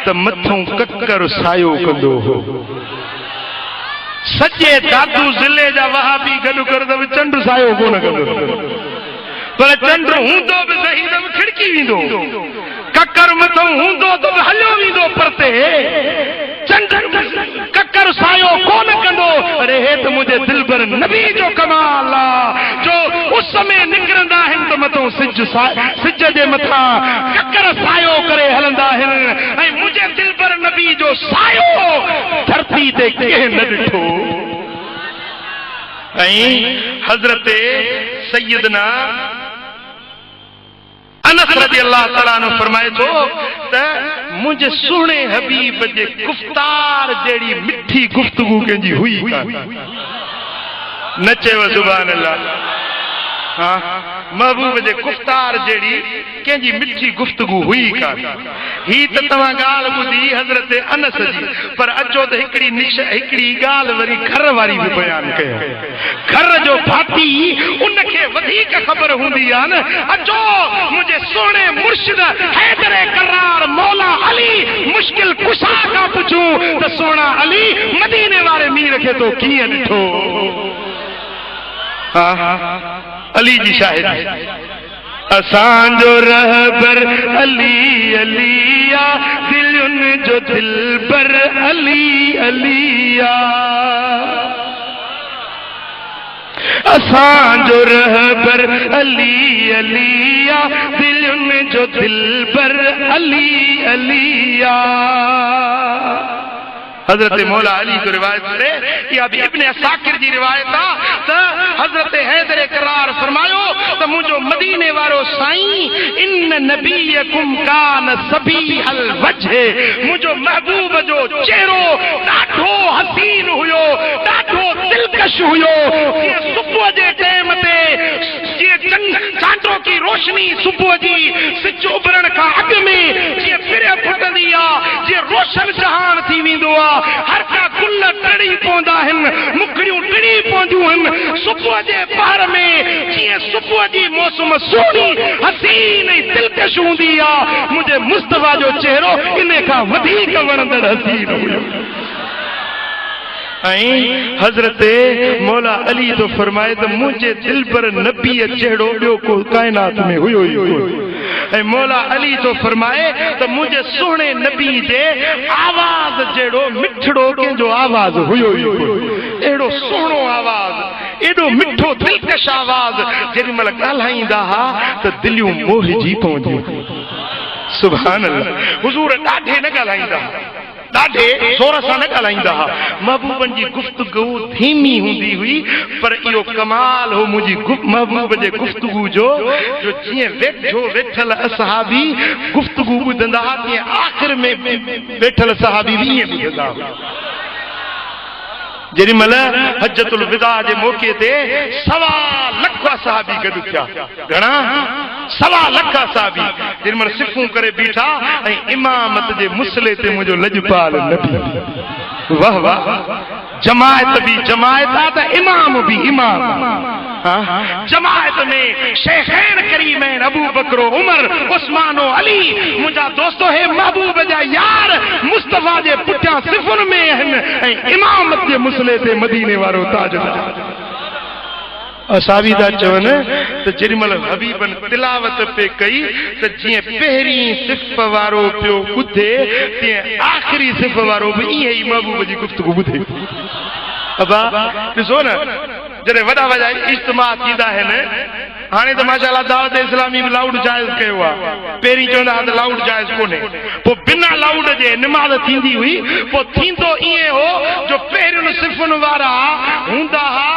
त मथों कक्कर सायो कंदो हो सजे दादू जिले जा वहाबी गडु कर त चंड सायो कोन कंदो पर चंड हूंदो बि सही त खिड़की वेंदो कक्कर मथों हूंदो त हलियो वेंदो परते चंड कक्कर सायो कोन कंदो अरे हे त मुझे दिलबर नबी जो कमाल आ जो उस समय निकरंदा आहिनि त मथों सिज जे मथा कक्कर सायो करे हलंदा आहिनि ऐं मुझे दिलबर नबी जो सायो धरती ते कंहिं न ॾिठो ऐं हज़रत सैयदना अनस रज़ी अल्लाह तआला अन्हु फरमाए थो त मुझे सुणे हबीब जे गुफ्तार जहिड़ी मिठी गुफ्तगू कंहिंजी हुई कान न चयो सुभान अल्लाह हाँ महबूब जे गुफ्तार जहिड़ी कंहिंजी मिठी गुफ्तगू हुई कान ही त तव्हां ॻाल्हि ॿुधी हज़रत अनस जी पर अचो त हिकिड़ी ॻाल्हि वरी घर वारी बि बयानु कयो घर जो भाती उनखे वधीक ख़बर हूंदी आहे न अचो मुंहिंजे सुहिणे मुर्शिद हैदर करार मौला अली मुश्किल कुशा खां पुछूं त सोना अली मदीने वारे मीर खे तो कीअं ॾिठो अली जी शाहिद असांजो रहबर अली अलिया दिलुन जो दिलबर अली अलिया असांजो रहबर अली अलिया दिलुन जो दिलबर अली अलिया हजरत मौला अली जो रिवायत है या भी इब्ने असाकिर जी रिवायत आ त हजरत हैदर करार फरमायो त मुझो मदीने वारो साईं इन नबीयकुम कान सबीहल वजह मुझो महबूब जो चेहरो ॾाढो हसीन हुयो ॾाढो दिलकश हुयो सुबुह जे टाइम ते चांदो की रोशनी सुबुह जी सिज उभरण खां अॻु में जीअं फिरे फुटंदी आहे जीअं रोशन जहान थी वेंदो आहे हर का गुल टड़ी पवंदा आहिनि मुखड़ियूं टड़ी पवंदियूं आहिनि सुबुह जे पहर में जीअं सुबुह जी मौसम सुहिणी हसीन ऐं दिलकश हूंदी आहे मुंहिंजे मुस्तफ़ा जो चेहरो इन खां वधीक वणंदड़ हसीन हुयो ऐं हज़रत मौला अली तो फरमाए त मुंहिंजे दिल पर नबी जहिड़ो ॿियो को काइनात में हुयो ई हुयो ऐं मौला अली तो फरमाए त मुंहिंजे सुहिणे नबी जे आवाज़ जहिड़ो मिठड़ो कंहिंजो आवाज़ हुयो ई हुयो अहिड़ो सुहिणो आवाज़ एॾो मिठो दिलकश आवाज़ जेॾी महिल ॻाल्हाईंदा हुआ त दिलियूं मोहिजी पवंदियूं सुभान अल्लाह हुज़ूर ॾाढे न ॻाल्हाईंदा ॾाढे ज़ोर सां न ॻाल्हाईंदा हुआ महबूबनि जी गुफ़्तगू धीमी हूंदी हुई पर इहो कमाल हो मुंहिंजी महबूब जे गुफ़्तगू जो जीअं वेठल असहाबी गुफ़्तगू ॿुधंदा हुआ तीअं आख़िर में वेठल सहाबी बि ईअं ॿुधंदा हुआ जेडी मल हजतुल विदा जे मौके ते 1.25 लख सहाबी गॾु थिया घणा 1.25 लख सहाबी जेडी मल सिफूं करे बीठा ऐं इमामत जे मुसले ते मुंहिंजो लजपाल नबी वाह वाह जमायत भी जमायत आ त इमाम भी इमाम जमायत में शेखैन करीमैन अबू बकर उमर उस्मान अली मुंहिंजा दोस्तो हे महबूब जा यार मुस्तफा जे पुठियां सिफुन में आहिनि ऐं इमामत जे मुसले ते मदीने वारो ताजदार असाबी दा चवन त जेडीमल हबीबन तिलावत पे कई त जीअं पहिरीं सिफ़ वारो पियो ॿुधे तीअं आख़िरी सिफ़ वारो बि ईअं ई महबूब जी गुफ़्तगू ॿुधे अबा ॾिसो न जॾहिं वॾा वॾा इज्तिमा थींदा आहिनि हाणे त माशाअल्लाह दावत इस्लामी बि लाउड जाइज़ कयो आहे पहिरीं चवंदा हुआ त लाउड जाइज़ कोन्हे पोइ बिना लाउड जे निमाज़ थींदी हुई पोइ थींदो ईअं हो जो पहिरियुनि सिफ़ुनि वारा हूंदा हुआ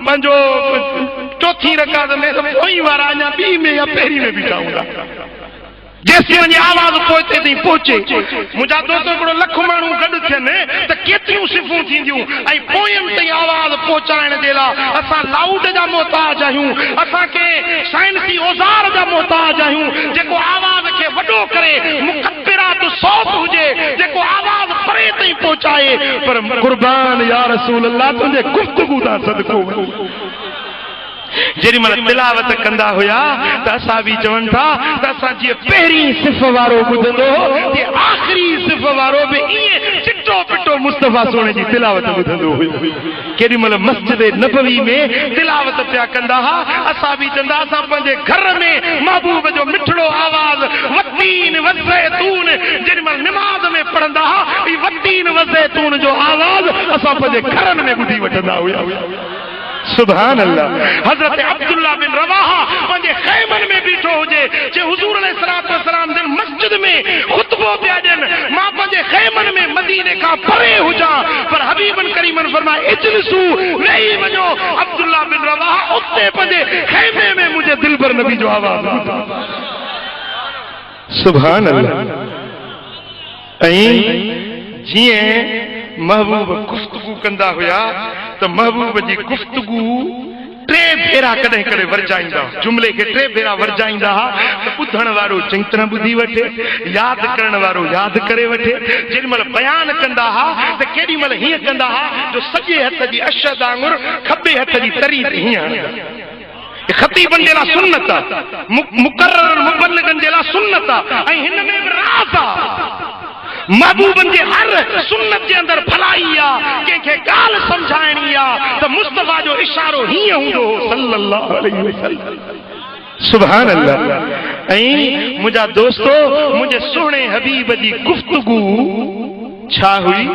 पंहिंजो चौथी रकात में त पोइ वारा अञा ॿी में या पहिरीं में बीठा हूंदा जेसि वञे आवाज़ पोइते ताईं पहुचे मुंहिंजा दोस्त हिकिड़ो लख माण्हू गॾु थियनि त केतिरियूं सिफ़ूं थींदियूं ऐं पोयनि ताईं आवाज़ पहुचाइण जे लाइ असां लाउड जा मोहताज आहियूं असांखे साइंसी औज़ार जा मोहताज आहियूं जेको आवाज़ खे वॾो करे मुकब्बिरात सौत हुजे जेको आवाज़ परे ताईं पहुचाए पर क़ुर्बान या रसूल अल्लाह तुंहिंजे गुफ़्तगू दा सदको जेडी मल तिलावत कंदा हुया त असां बि चवनि था त असां जीअं पहिरीं सिफ़ वारो ॿुधंदो ते आख़िरी सिफ़ वारो बि ईअं चिटो पिटो मुस्तफा सोणे जी तिलावत ॿुधंदो हुयो केॾी महिल मस्जिद नबवी में तिलावत पिया कंदा हुआ असां बि चवंदा असां पंहिंजे घर में महबूब जो मिठड़ो आवाज़ वतीन वज़ैतून जेॾी महिल निमाज़ में पढ़ंदा हुआ ई वतीन वज़ैतून जो आवाज़ असां पंहिंजे घरनि में ॿुधी वठंदा हुया सुभान अल्लाह हजरत अब्दुल्ला बिन रवाहा पंहिंजे ख़ैमन में बीठो हुजे जे हुजूर अलैहिस्सलातु वस्सलाम जन मस्जिद में खुतबो पिया ॾियनि मां पंहिंजे ख़ैमन में मदीने खां परे हुजां पर हबीबन करीमन फरमाए इजलिसू वेही वञो अब्दुल्ला बिन रवाहा उते पंहिंजे ख़ैमे में मुंहिंजे दिलबर नबी जो आवाज़ सुभान अल्लाह ऐं जीअं महबूब गुफ्तगू कंदा हुया त महबूब जी गुफ्तगू 3 भेरा कॾहिं कॾहिं वरजाईंदा जुमले खे 3 भेरा वरजाईंदा त ॿुधण वारो चङी तरह ॿुधी वठे यादि करण वारो यादि करे वठे जेॾी महिल बयान कंदा हुआ त केॾी महिल हीअं कंदा हुआ जो सॼे हथ जी अशद आंगुर खॿे हथ जी तरी ते हीअं ख़तीबनि जे लाइ सुन्नत मुक़र्रर मुबल्लिगनि जे लाइ सुन्नत ऐं हिन में बि राज़ आहे महबूबन जे हर सुन्नत जे अंदर भलाई आहे कंहिंखे ॻाल्हि सम्झाइणी आहे त मुस्तफा जो इशारो हीअं हूंदो हो सल्लल्लाहु अलैहि वसल्लम सुभान अल्लाह ऐं मुंहिंजा दोस्तो मुंहिंजे सुहिणे हबीब जी गुफ़्तगू छा हुई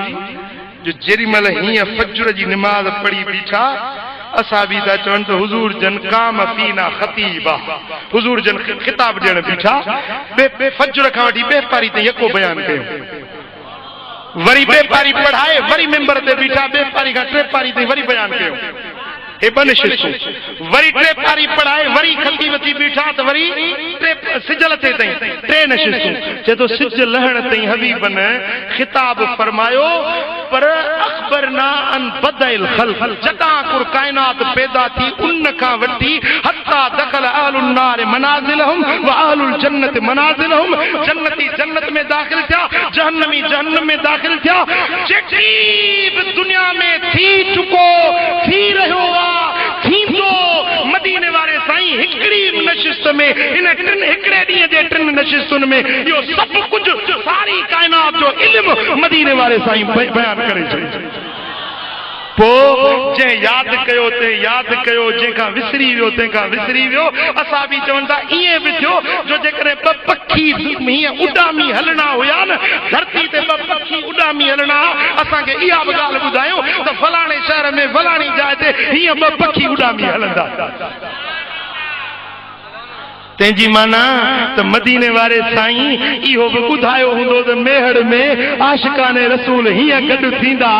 जो जेॾी महिल हीअं फज्र जी निमाज़ पढ़ी बीठा असां बि था चवनि त हुजूर जन काम फीना ख़तीबा हुजूर जन ख़िताब ॾियण बीठा फज्र खां वठी ॿिए पारी ताईं यको बयान कयो वरी ॿिए पारी पढ़ाए वरी मिंबर ते बीठा ॿिए पारी खां 3 पारी ताईं वरी बयान कयो हे 2 निशिस्तूं वरी 3 पारी पढ़ाए वरी खतीब थी बीठा त वरी सिजल ते ताईं 3 निशिस्तूं चए थो सिज लहण ताईं हबीबन ख़िताब फरमायो पर अख़बरना अन बदइल ख़ल्क़ जॾां कुर काइनात पैदा थी उन खां वठी हत्ता दख़ल अहलुन नार मनाज़िलहुम व अहलुल जन्नत मनाज़िलहुम जन्नती जन्नत में दाख़िल थिया जहन्नमी जहन्नम में दाख़िल थिया जेकी बि दुनिया में थी चुको थी रहियो थींदो मदीने वारे साईं हिकिड़ी नशिस्त में इन हिकिड़े ॾींहं जे 3 नशिस्तुनि में इहो सभु कुझु सारी काइनात जो इल्मु मदीने वारे साईं बयान करे छॾियो पोइ जंहिं यादि कयो ते यादि कयो जंहिंखां विसरी वियो तंहिंखां विसरी वियो असां बि चवनि था ईअं बि थियो जो जेकॾहिं 2 पखी हीअं उॾामी हलणा हुया न धरती ते 2 पखी उॾामी हलणा असांखे इहा बि ॻाल्हि ॿुधायो त फलाणे शहर में फलाणी जाइ ते हीअं 2 पखी उॾामी हलंदा तंहिंजी माना त मदीने वारे साईं इहो बि ॿुधायो हूंदो त मेहड़ में आशिकाने रसूल हीअं गॾु थींदा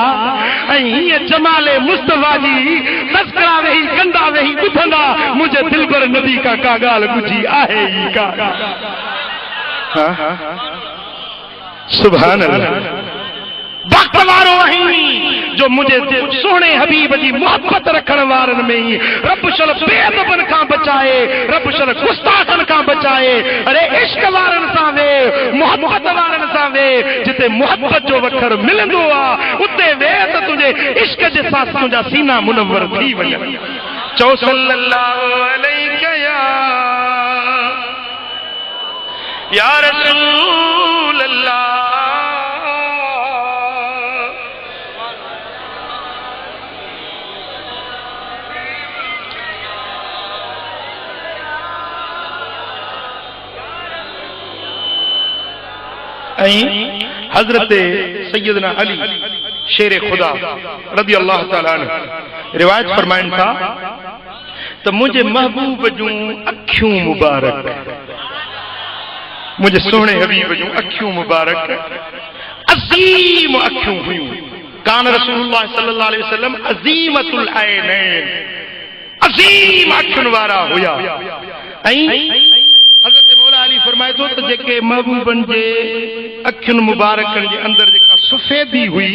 ऐं हीअं जमाले मुस्तफा जी तस्करा वेही कंदा वेही ॿुधंदा मुंहिंजे दिलबर नबी का ॻाल्हि ॿुधी आहे ई का सुभान अल्लाह वक्त वारो आहीं जो मुझे सोने हबीब जी मोहब्बत रखण वारन में ही रब शल बेअदबन का बचाए, रब शल गुस्ताखन का बचाए। अरे इश्क वारन सा वे, मोहब्बत वारन सा वे, जिते मोहब्बत जो वखर मिलंदो आ उते वे त तुझे इश्क जे साथ तुझा सीना मुनव्वर थी वञनि। चओ सल्लल्लाहु अलैहि या रसूल अल्लाह। हजरत सैयदना अली शेर खुदा रदी अल्लाह ताला अन्हु रिवायत फरमाइन था तो मुझे महबूब जूं अखियूं मुबारक, मुझे सोने हबीब जूं अखियूं मुबारक अजीम अखियूं हुयूं। कान रसूलुल्लाह सल्लल्लाहु अलैहि वसल्लम अजीमतुल ऐनैन, अजीम अखियुनि वारा हुया। हज़रत मौला अली फरमाए थो त जेके महबूबन जे अखियुनि मुबारकनि जे अंदर जेका सफ़ेदी हुई,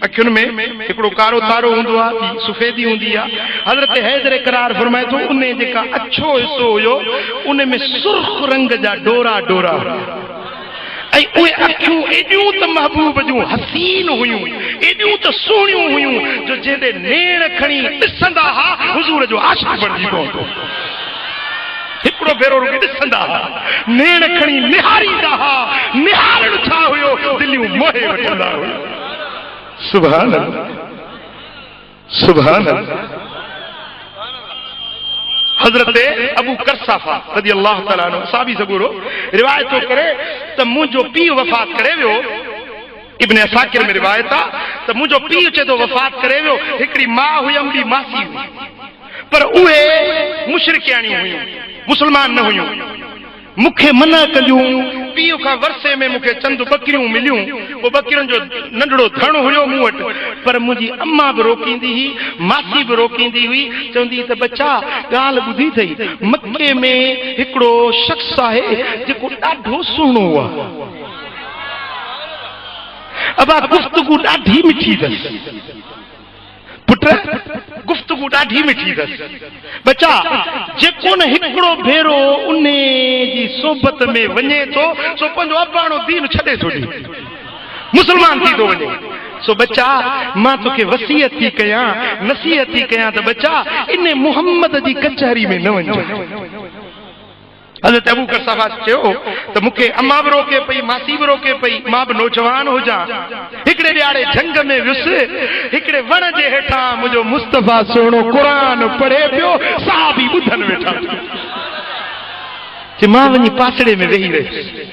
अखियुनि में हिकिड़ो कारो तारो हूंदो आहे, सफ़ेदी हूंदी आहे। हज़रत हैदर करार फरमाए थो उन जेका अछो हिसो हुयो उन में सुर्ख रंग जा डोरा डोरा हुआ। ऐं उहे अखियूं एॾियूं त महबूब जूं हसीन हुयूं, एॾियूं त सुहिणियूं हुयूं जो जेॾे नेण खणी ॾिसंदा हा हुज़ूर जो आशिक़ बणिजी पवंदो। हिकिड़ो भेरो रुॻी ॾिसंदा हा, नेण खणी निहारींदा हा, निहारण छा हुयो दिलियूं मोहे वठंदा हुआ। सुभान अल्लाह, सुभान अल्लाह। हजरत अबू करसाफा रज़ी अल्लाह ताला अन्हु साबी सगुरो रिवायत तो करे त मुंहिंजो पीउ वफ़ात करे वियो। इब्न असाकिर में रिवायत आ त मुंहिंजो पीउ चए थो वफ़ात करे वियो। हिकिड़ी माउ हुई, ॿी मासी हुई, पर उहे मुशरिकियाणियूं हुयूं, मुसलमान न हुयूं। मूंखे मना कयूं, पीउ खां वरसे में मूंखे चंद बकरियूं मिलियूं। वो बकरियुनि जो नंढड़ो धण हुयो मूं वटि, पर मुंहिंजी अम्मा बि रोकींदी हुई, मासी बि रोकींदी हुई, चवंदी त बच्चा ॻाल्हि ॿुधी अथई, मके में हिकिड़ो शख़्स आहे जेको ॾाढो सुहिणो आहे, अबा गुफ्तगू ॾाढी मिठी अथसि। पुट गुफ्तगू ॾाढी मिठी अथसि। बच्चा जेको न हिकिड़ो भेरो उन जी सोबत में वञे थो सो पंहिंजो अबाणो दीन छॾे थो ॾे, मुसलमान थी थो वञे। सो बच्चा मां तोखे वसीयत थी कयां, नसीहत थी कयां त बच्चा इन मुहम्मद जी कचहरी में न वञो। हज़रत अबू करसाफा चयो त मूंखे अम्मा बि रोके पई, मासी बि रोके पई, मां बि नौजवान हुजां। हिकिड़े ॾियारे झंग में वियुसि, हिकिड़े वण जे हेठां मुंहिंजो मुस्तफ़ा सुहिणो क़ुरान पढ़े पियो, सहाबी ॿुधनि वेठा। जे मां वञी पासड़े में वेही रहियुसि,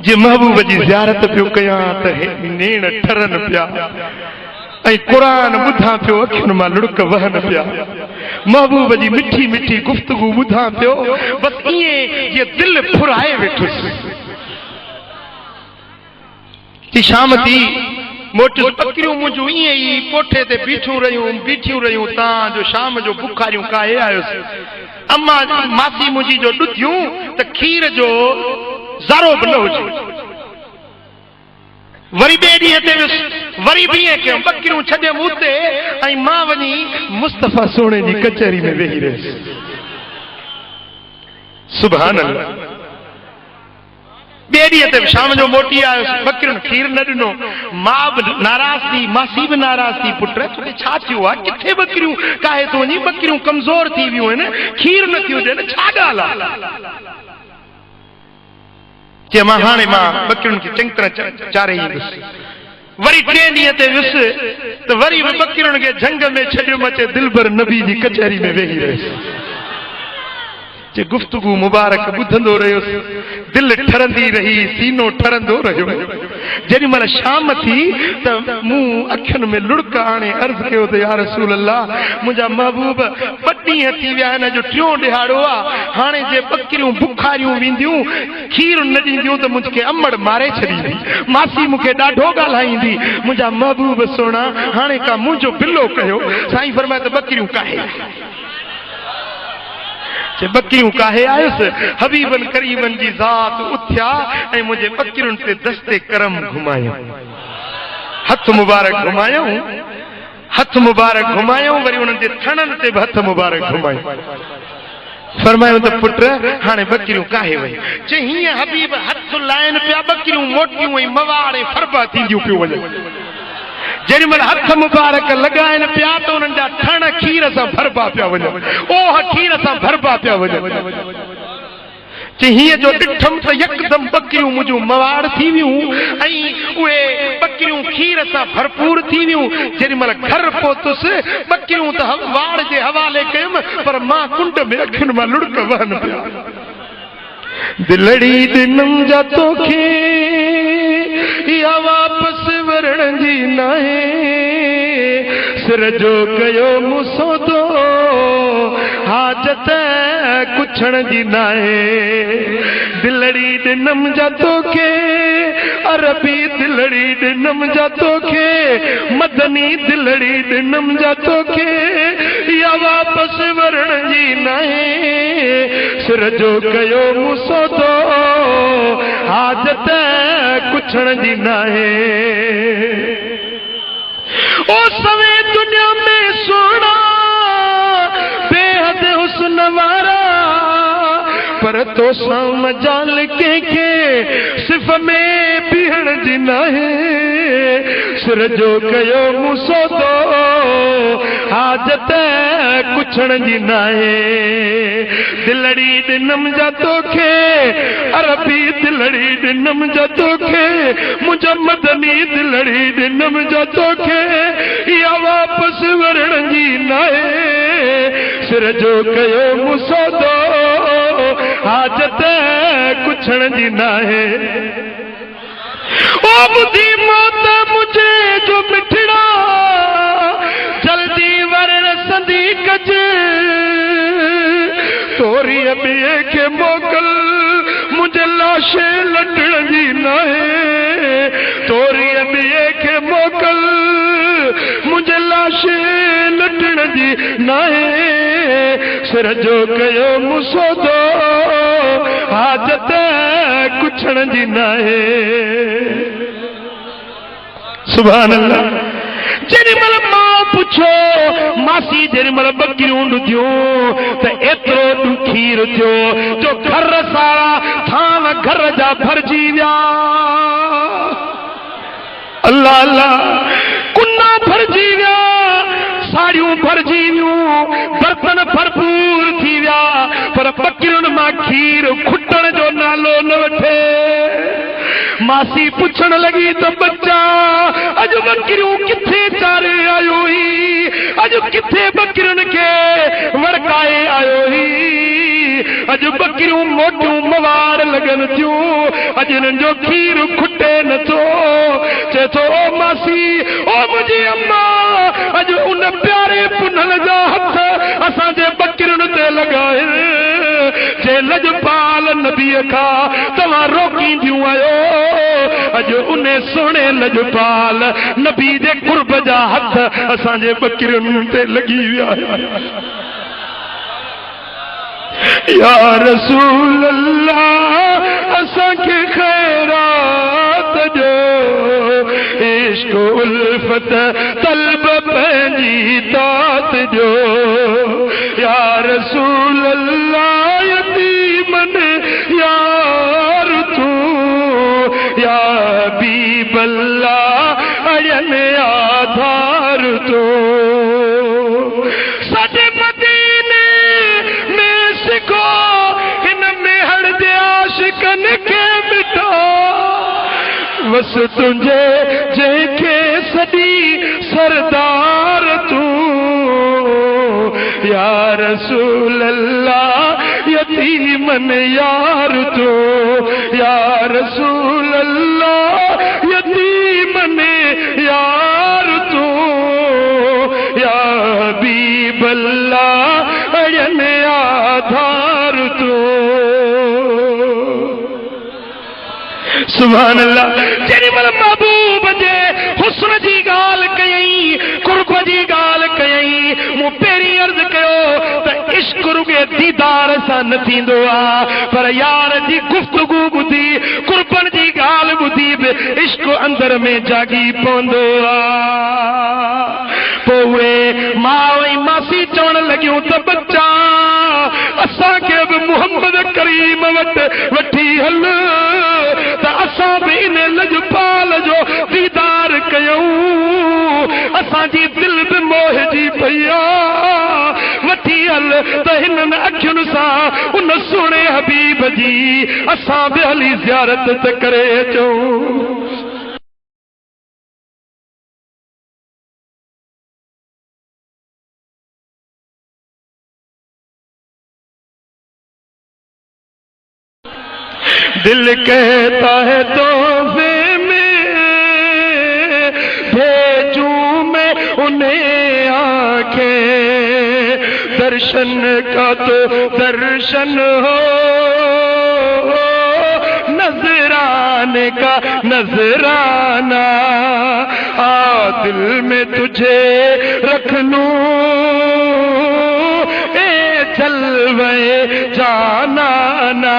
जे महबूब जी ज़ियारत पियो कयां त नेण ठरनि पिया ऐं क़ुरान ॿुधां पियो, अखियुनि मां लुड़क वहनि पिया, महबूब जी मिठी मिठी गुफ्तगू ॿुधां पियो। बसि ईअं जीअं दिलि फुराए वेठुसि। की शाम थी मोटियुसि, बकरियूं मुंहिंजूं ईअं ई कोठे ते बीठियूं रहियूं तां जो शाम जो बुखारियूं काहे आयुसि। अम्मा मासी मुंहिंजी जो ॾुधियूं त खीर जो ज़रो बि न हुजे। वरी ॿिए ॾींहं ते वियुसि, वरी बि ईअं कयूं, बकरियूं छॾियमि उते ऐं मां वञी मुस्तफ़ा सोणे जी कचहरी में वेही रहियुसि। सुभान अल्लाह। ॿिए ॾींहं ते शाम जो मोटी आयुसि, बकरियुनि खीर न ॾिनो। मां बि नाराज़ थी, मासी बि नाराज़ थी, पुट तोखे छा थियो आहे, किथे बकरियूं काहे थो वञी, बकरियूं कमज़ोर थी वियूं आहिनि, खीर न थी हुजे, छा ॻाल्हि आहे। जे मां हाणे मां बकरियुनि खे चङी तरह चारे ईंदुसि। वरी टे ॾींहं ते वियुसि त वरी बि बकरियुनि खे झंग में छॾियुमि, अचे दिलबर नबी जी कचहरी में वेही रहियुसि। जे गुफ्तगू मुबारक ॿुधंदो रहियुसि, दिलि ठरंदी रही, सीनो ठरंदो रहियो। जेॾी महिल शाम थी त मूं अखियुनि में लुड़क आणे अर्ज़ कयो त या रसूल अल्लाह, मुंहिंजा महबूब 2 ॾींहं थी विया आहिनि, अॼु 3 ॾिहाड़ो आहे, हाणे जे बकरियूं बुखारियूं वेंदियूं, खीर न ॾींदियूं त मुंहिंखे अमड़ मारे छॾींदी, मासी मूंखे ॾाढो ॻाल्हाईंदी। मुंहिंजा महबूब सुहिणा हाणे का मुंहिंजो बिलो कयो। साईं फरमाए त बकरियूं काहे, बकरियूं काहे आयुसि। हबीबन करीमन जी ज़ात उथिया ऐं मुंहिंजे बकरियुनि ते दस्ते करम घुमायो। हथ मुबारक घुमायूं, हथ मुबारक घुमायूं, वरी उन्हनि जे थणनि ते बि हथ मुबारक घुमायूं। फरमायूं त पुट हाणे बकरियूं काहे वई? चई हीअं हबीब हथ लाइन पिया, बकरियूं मोटियूं ऐं मवाड़ ऐं फरबा थींदियूं पियूं वञनि। जेॾी महिल हथ मुबारक लॻाइनि पिया त उन्हनि जा थण खीर सां भरबा पिया वञनि, ओह खीर सां भरबा पिया वञनि। चई हीअं जो ॾिठमि त यकदम बकरियूं मुंहिंजूं मवाड़ थी वियूं ऐं उहे बकरियूं खीर सां भरपूर थी वियूं। जेॾी महिल घर पहुतुसि बकरियूं त वाड़ जे हवाले कयुमि, पर मां कुंड में अखियुनि मां लुड़क वहनि पिया। दिलड़ी ॾिनमि जा तोखे या वापसि वरण जी नाहे, सिर जो कयो मुसौदो हाजत कुछण जी नाहे। दिलड़ी ॾिनमि जा तोखे अरबी दिलड़ी ॾिनमि जा तोखे, मदनी दिलड़ी ॾिनमि जा तोखे, या वापसि वरण जी नाहे, सिर जो कयो मुसौदो हाजत कुछण जी नाहे। ओ सवे दुनिया में सोना बेहद हुस्न वारा, पर तो सां मजाल कंहिंखे सिफ़ में बीहण जी नाहे, सिर जो कयो मुसौदो हाजत कुछण जी नाहे। दिलड़ी ॾिनमि जा तोखे अरबी दिलड़ी ॾिनमि जा तोखे, मुंहिंजा मदनी दिलड़ी ॾिनमि जा तोखे, या वापसि वरण जी नाहे, सिर जो कयो मुसौदो हाजत कुछण जी नाहे। ओ ॿुधी मौत मुझे जो मिठड़ा, जल्दी वरण संदी कज, तोरी ॿिए खे मोकल मुंहिंजे लाशे लटण जी नाहे, तोरी ॿिए खे मोकल मुंहिंजे लाशे लटण जी नाहे, सिर जो कयो मुसौदो हाजत कुछण जी नाहे। सुभान अल्लाह। जेॾी महिल मां पुछो मासी जेॾी महिल बकरियूं ॾुधियूं त एतिरो खीर थियो जो घर सारा थान घर जा भरजी विया। अल्लाह अल्लाह, कुन्ना भरजी विया, साड़ियूं भरजी वियूं, बर्तन भरपूर थी विया, पर बकरियुनि मां खीर खुटण जो नालो न वठे। मासी पुछण लगी त बच्चा अॼु बकरियूं किथे चारे आयो ही, अॼु किथे बकरियुनि खे वड़काए आयो ही, अॼु बकरियूं मोटियूं मवार लॻनि थियूं, अॼु हिननि जो खीर खुटे नथो। चए थो ओ मासी ओ मुंहिंजी अम्मा, अॼु उन प्यारे पुनल जा हथ असांजे बकरियुनि ते लॻाए, जे लजपाल नबीअ खां तव्हां रोकींदियूं आहियो, अॼु उन सोणे लजपाल नबी जे कुर्ब जा हथ असांजे बकरियुनि ते लॻी विया। या रसूल अल्लाह असांखे खैरात जो, इश्क उल्फत तलब पंहिंजी तात जो। या रसूल अल्लाह यतीमन यार तू, या हबीब अल्लाह अयन आधार तू। साडे मदीने में सिखो हिन मेहर जे आशिकन खे मिठो, बस तुंहिंजे जंहिंखे सॼी सरदार तू। या रसूल अल्लाह यतीमन यार तू, या रसूल अल्लाह यतीमन यार तू, या हबीब अल्लाह अयन आधार तू। सुभान अल्लाह। जेॾी महिल महबूब जे हुस्न जी ॻाल्हि कयई, कुर्ब जी ॻाल्हि कयई, मूं पहिरीं अर्ज़ कयो त इश्क रुॻे दीदार सां न थींदो आहे पर यार जी गुफ्तगू ॿुधी कुर्बन जी ॻाल्हि ॿुधी बि इश्क अंदर में जागी पवंदो आहे। पोइ उहे माउ ऐं मासी चवण लॻियूं त बच्चा असांखे बि मुहम्मद करीम वटि वठी हल त असां बि इन लजपाल जो दीदार कयूं। असांजी दिलि बि मोहिजी पई आहे। वठी हल त हिननि अखियुनि सां उन सुहिणे हबीब जी असां बि हली ज़ियारत त करे अचूं। दिल कहता है तोहफे में भेजूं मैं उन्हें आंखें दर्शन का तो दर्शन हो नजराने का नजराना आ दिल में तुझे रख लूं ए जलवे जाना ना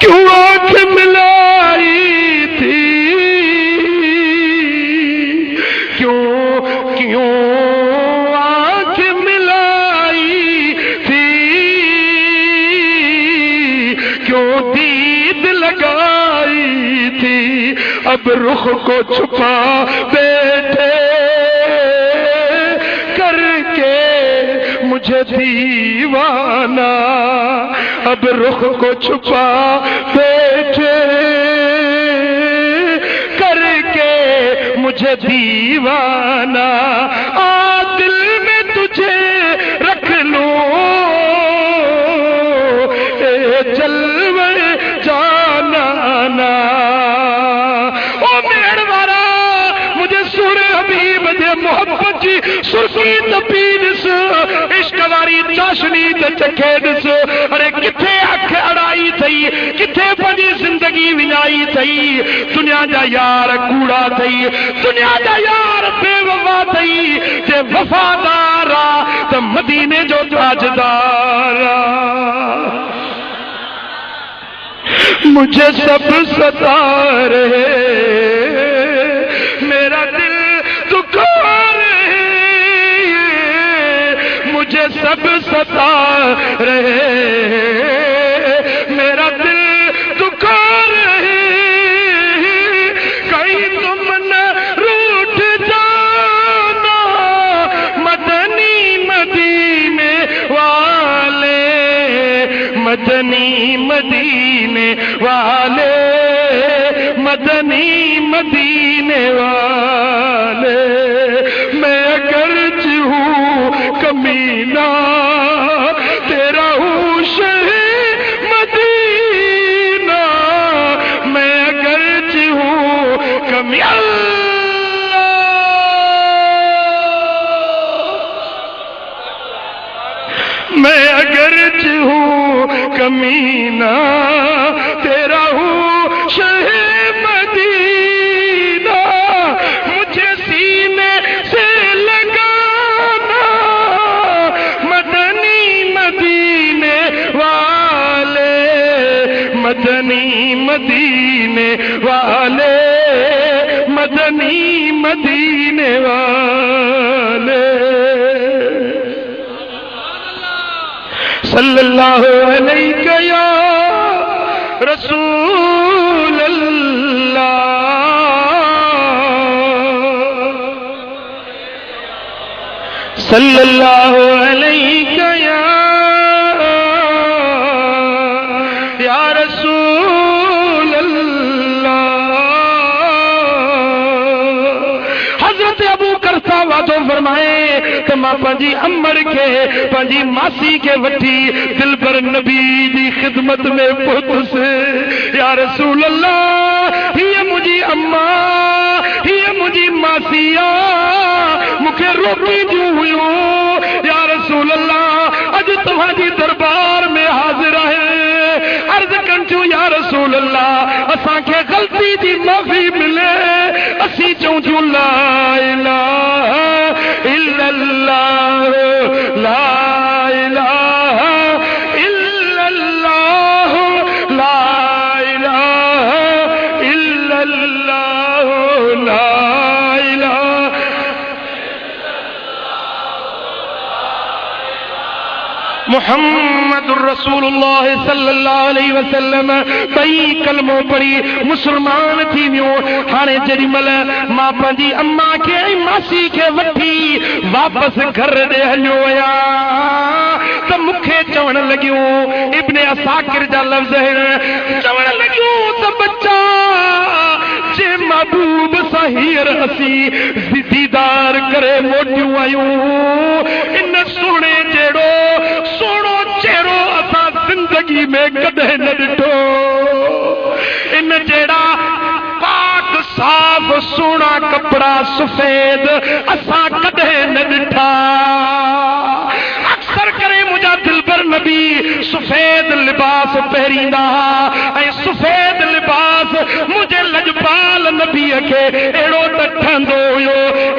क्यों आँख मिलाई थी क्यों आँख मिलाई थी क्यों दीद लगाई थी अब रुख को छुपा बैठे करके मुझे दीवाना अब रुख को छुपा बैठे करके मुझे दीवाना आ दिल में तुझे रख लूं ए जलवे जाना ना ओ मेहरबाना मुझे सुर हबीब दे मोहब्बत जी सुर्खी तपीस इश्क वारी चाशनी ते चखे ॾिस। अरे किथे अख अड़ाई थई किथे पंहिंजी जिंदगी विञाई थई। दुनिया जा यार कूड़ा थई दुनिया जा यार बेवफा थई जे वफादार आ त मदीने जो ताजदार मुझे सब सता रहे मेरा दिल दुखा मुझे सब सता रहे मेरा दिल दुखा रहे कहीं तुम न रूठ जाना मदनी मदीने वाले मदनी मदीने वाले मदनी मदीने वाले मैं अगरच हूँ कमीना तेरा हूँ शहर मदीना मैं अगरच हूँ कमीना मैं अगरच हूँ कमीना तेरा हूँ शहर मदीना मुझे सीने से लगाना मदनी मदीने वाले मदनी मदीने वाले मदनी मदीने वाले सल्लल्लाहु अलैहि या रसूल अल्लाह सल्लल्लाहु अलैहि या रसूल अल्लाह। हजरत अबू करसा वादो फरमाए त मां पंहिंजी अमर के पंहिंजी मासी के वठी दिलबर नबी जी खिदमत में पहुंचुसि। या रसूल अल्लाह हीअ मुंहिंजी अम्मा हीअ मुंहिंजी मासिया मूंखे रोकींदियूं हुयूं। या रसूल अल्लाह अॼु तव्हांजी दरबार में हाज़िर आहे रसूल अल्लाह असां के गलती दी माफी मिले असी चऊं ला इलाहा इल्लल्लाह ला इलाहा इल्लल्लाह ला इलाहा इल्लल्लाह ला मुहम्मदुर रसूलुल्लाह सल्लल्लाहु अलैहि वसल्लम कई कलमो पढ़ी मुसलमान थी वियो हाणे जेडी मल मां पंहिंजी अम्मा के मासी के वठी वापस घर ॾे हलियो आया त मूंखे चवण लॻियूं इब्ने असाकिर जा लफ़्ज़ आहिनि चवण लॻियूं त बच्चा जे महबूब सां हींअर असीं दीदार करे मोटियूं आहियूं इन सोणे जहिड़ो सोनो चेहरो असां जिंदगी में कॾहिं न ॾिठो इन जहिड़ा पाक साफ़ सोना कपड़ा सफेद असां कॾहिं न ॾिठा अक्सर करे मुंहिंजा दिलबर नबी सफेद लिबास पहिरींदा ऐं सफेद लिबास मुंहिंजे लजपाल नबीअ खे अहिड़ो त ठहंदो हुयो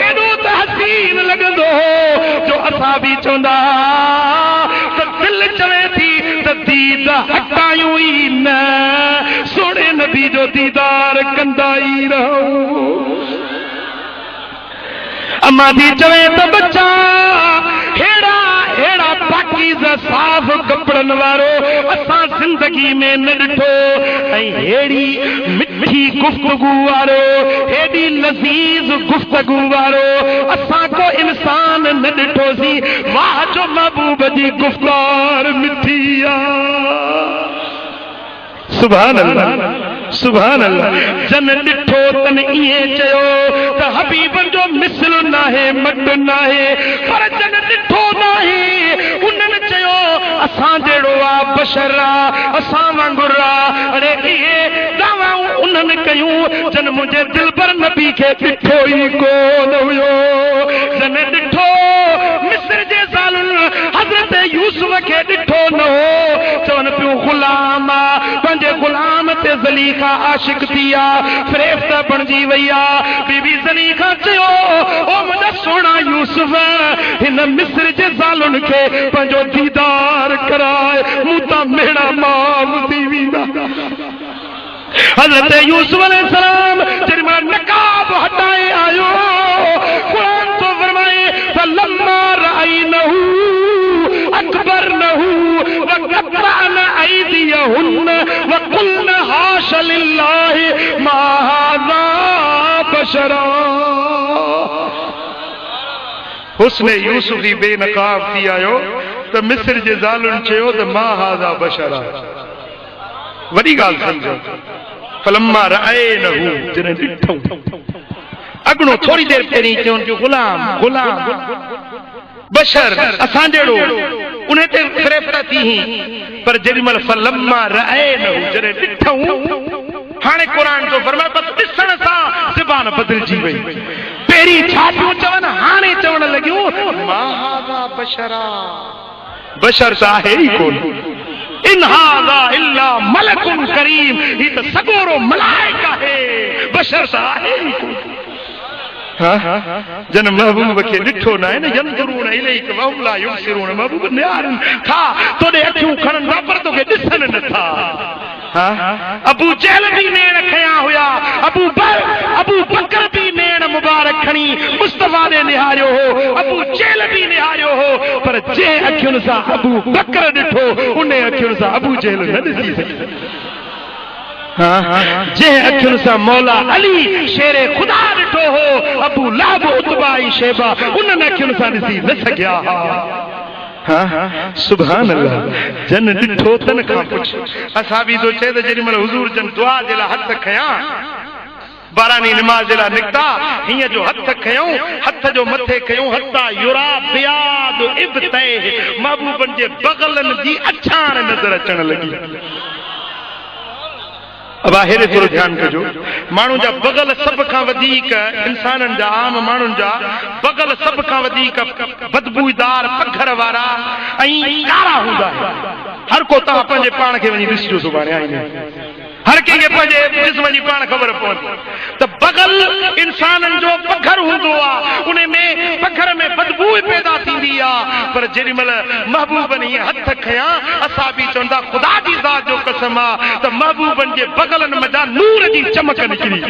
एॾो त हसीन लॻंदो हो जो असां बि चवंदा त दिल चवे थी त दीद हटायूं ई न सोणे नबी जो दीदार कंदा ई रहूं अम्मा दी चवे त बच्चा हेड़ा हेड़ा पाकीज़ा साफ कपड़न वारो असां जिंदगी में न ॾिठो ऐं हेड़ी मिठी गुफ्तगू वारो हेड़ी लज़ीज़ गुफ्तगू वारो असां को इंसान न ॾिठोसीं वाह जो महबूब जी गुफ्तार मिठी आहे सुभान अल्लाह सुभान अल्लाह जन ॾिठो तन ईअं चयो त हबीबन जो मिसल नाहे मट नाहे पर जन ॾिठो नाहे उन्हनि चयो असां जहिड़ो आहे बशर आहे असां वांगुरु आहे अरे इहे दावाऊं उन्हनि कयूं जन मुंहिंजे दिलबर नबी खे ॾिठो ई कोन हुयो जन ॾिठो मिस्र जे ज़ालुनि हज़रत यूसुफ खे ॾिठो न हो चवनि पियूं ग़ुलाम आहे पंहिंजे ग़ुलाम ते ज़लीखा आशिक थी आहे फ़रेफ़्ता बणिजी वई आहे बीबी ज़लीखा चयो ओ मुंहिंजा सोना यूसुफ हिन मिस्र जे ज़ालुनि खे पंहिंजो दीदार कराए मूं तां मेड़ा माम थी वेंदा हज़रत यूसुफ अलैहिस्सलाम जॾहिं मां नकाब हटाए आयो क़ुरान तो फरमाए फलम्मा रअयनहू अकबरनहू वक़त्तअना अयदियहुन्न वक़ुल्ना हाशा लिल्लाहि मा हाज़ा बशरा हुस्ने यूसुफ जी बेनकाब थी आयो त मिस्र जे ज़ालुनि चयो त मा हाज़ा बशरा वॾी ॻाल्हि सम्झो फलम्मा रअयनहू जॾहिं ॾिठऊं अॻिणो थोरी देरि पहिरीं चवनि जो ग़ुलाम ग़ुलाम बशर असां जहिड़ो उन ते फ़रेफ़्ता थी पर जेॾी महिल फलम्मा रअयनहू जॾहिं ॾिठऊं हाणे क़ुरान तो फरमाए बस ॾिसण सां ज़बान बदिलजी वई पहिरीं छा पियूं चवनि हाणे चवण लॻियूं मा हाज़ा बशरा बशर त आहे ई कोन इन हाज़ा इल्ला मलकुन करीम ही त सगोरो मलाइक आहे बशर त आहे ई कोन जन महबूब खे ॾिठो न आहे न यंदुरून इलैक वहुम ला युबसिरून महबूब निहारनि था तोॾे अखियूं खणनि था पर तोखे ॾिसनि नथा अबू जहल भी नेण खया हुया अबू बकर भी नेण मुबारक खणी मुस्तफा ने निहारियो हो अबू जहल भी निहारियो हो पर जे अखियुनि सां अबू बकर ॾिठो उन अखियुनि सां अबू जहल न ॾिसी सघियो जे अखियुनि सां मौला अली शेरे ख़ुदा ॾिठो हो अबू लहब उतबा ऐं शेबा उन्हनि अखियुनि सां ॾिसी न सघिया सुभान अल्लाह जन ॾिठो तन खां पुछ असां बि थो चए त जेॾी महिल हुज़ूर जन दुआ जे लाइ हथ खयां बारानी निमाज़ जे लाइ निकिता हीअं जो हथ खयूं हथ जो मथे कयूं हथा युरा बियाद इब्तह महबूबन जे बगलनि जी अछाण नज़र अचण लॻी अब हेरे थोरो ध्यान कजो माण्हू जा बगल सब खां वधीक इंसाननि जा आम माण्हुनि जा बगल सब खां वधीक बदबूदार पखर वारा ऐं कारा हूंदा हर को तव्हां पंहिंजे पाण खे वञी ॾिसजो सुभाणे आईने हर कंहिंखे पंहिंजे जिस्म जी पाण ख़बर पवंदी त बगल इंसाननि जो पखर हूंदो आहे, उन में पखर में बदबू पैदा थींदी आहे। पर जेॾी महिल महबूबनि हीअं हथ खयां, असां बि चवंदा ख़ुदा जी ज़ात जो कसम आहे त महबूबनि जे बगलनि मथां नूर जी चमक निकिरी।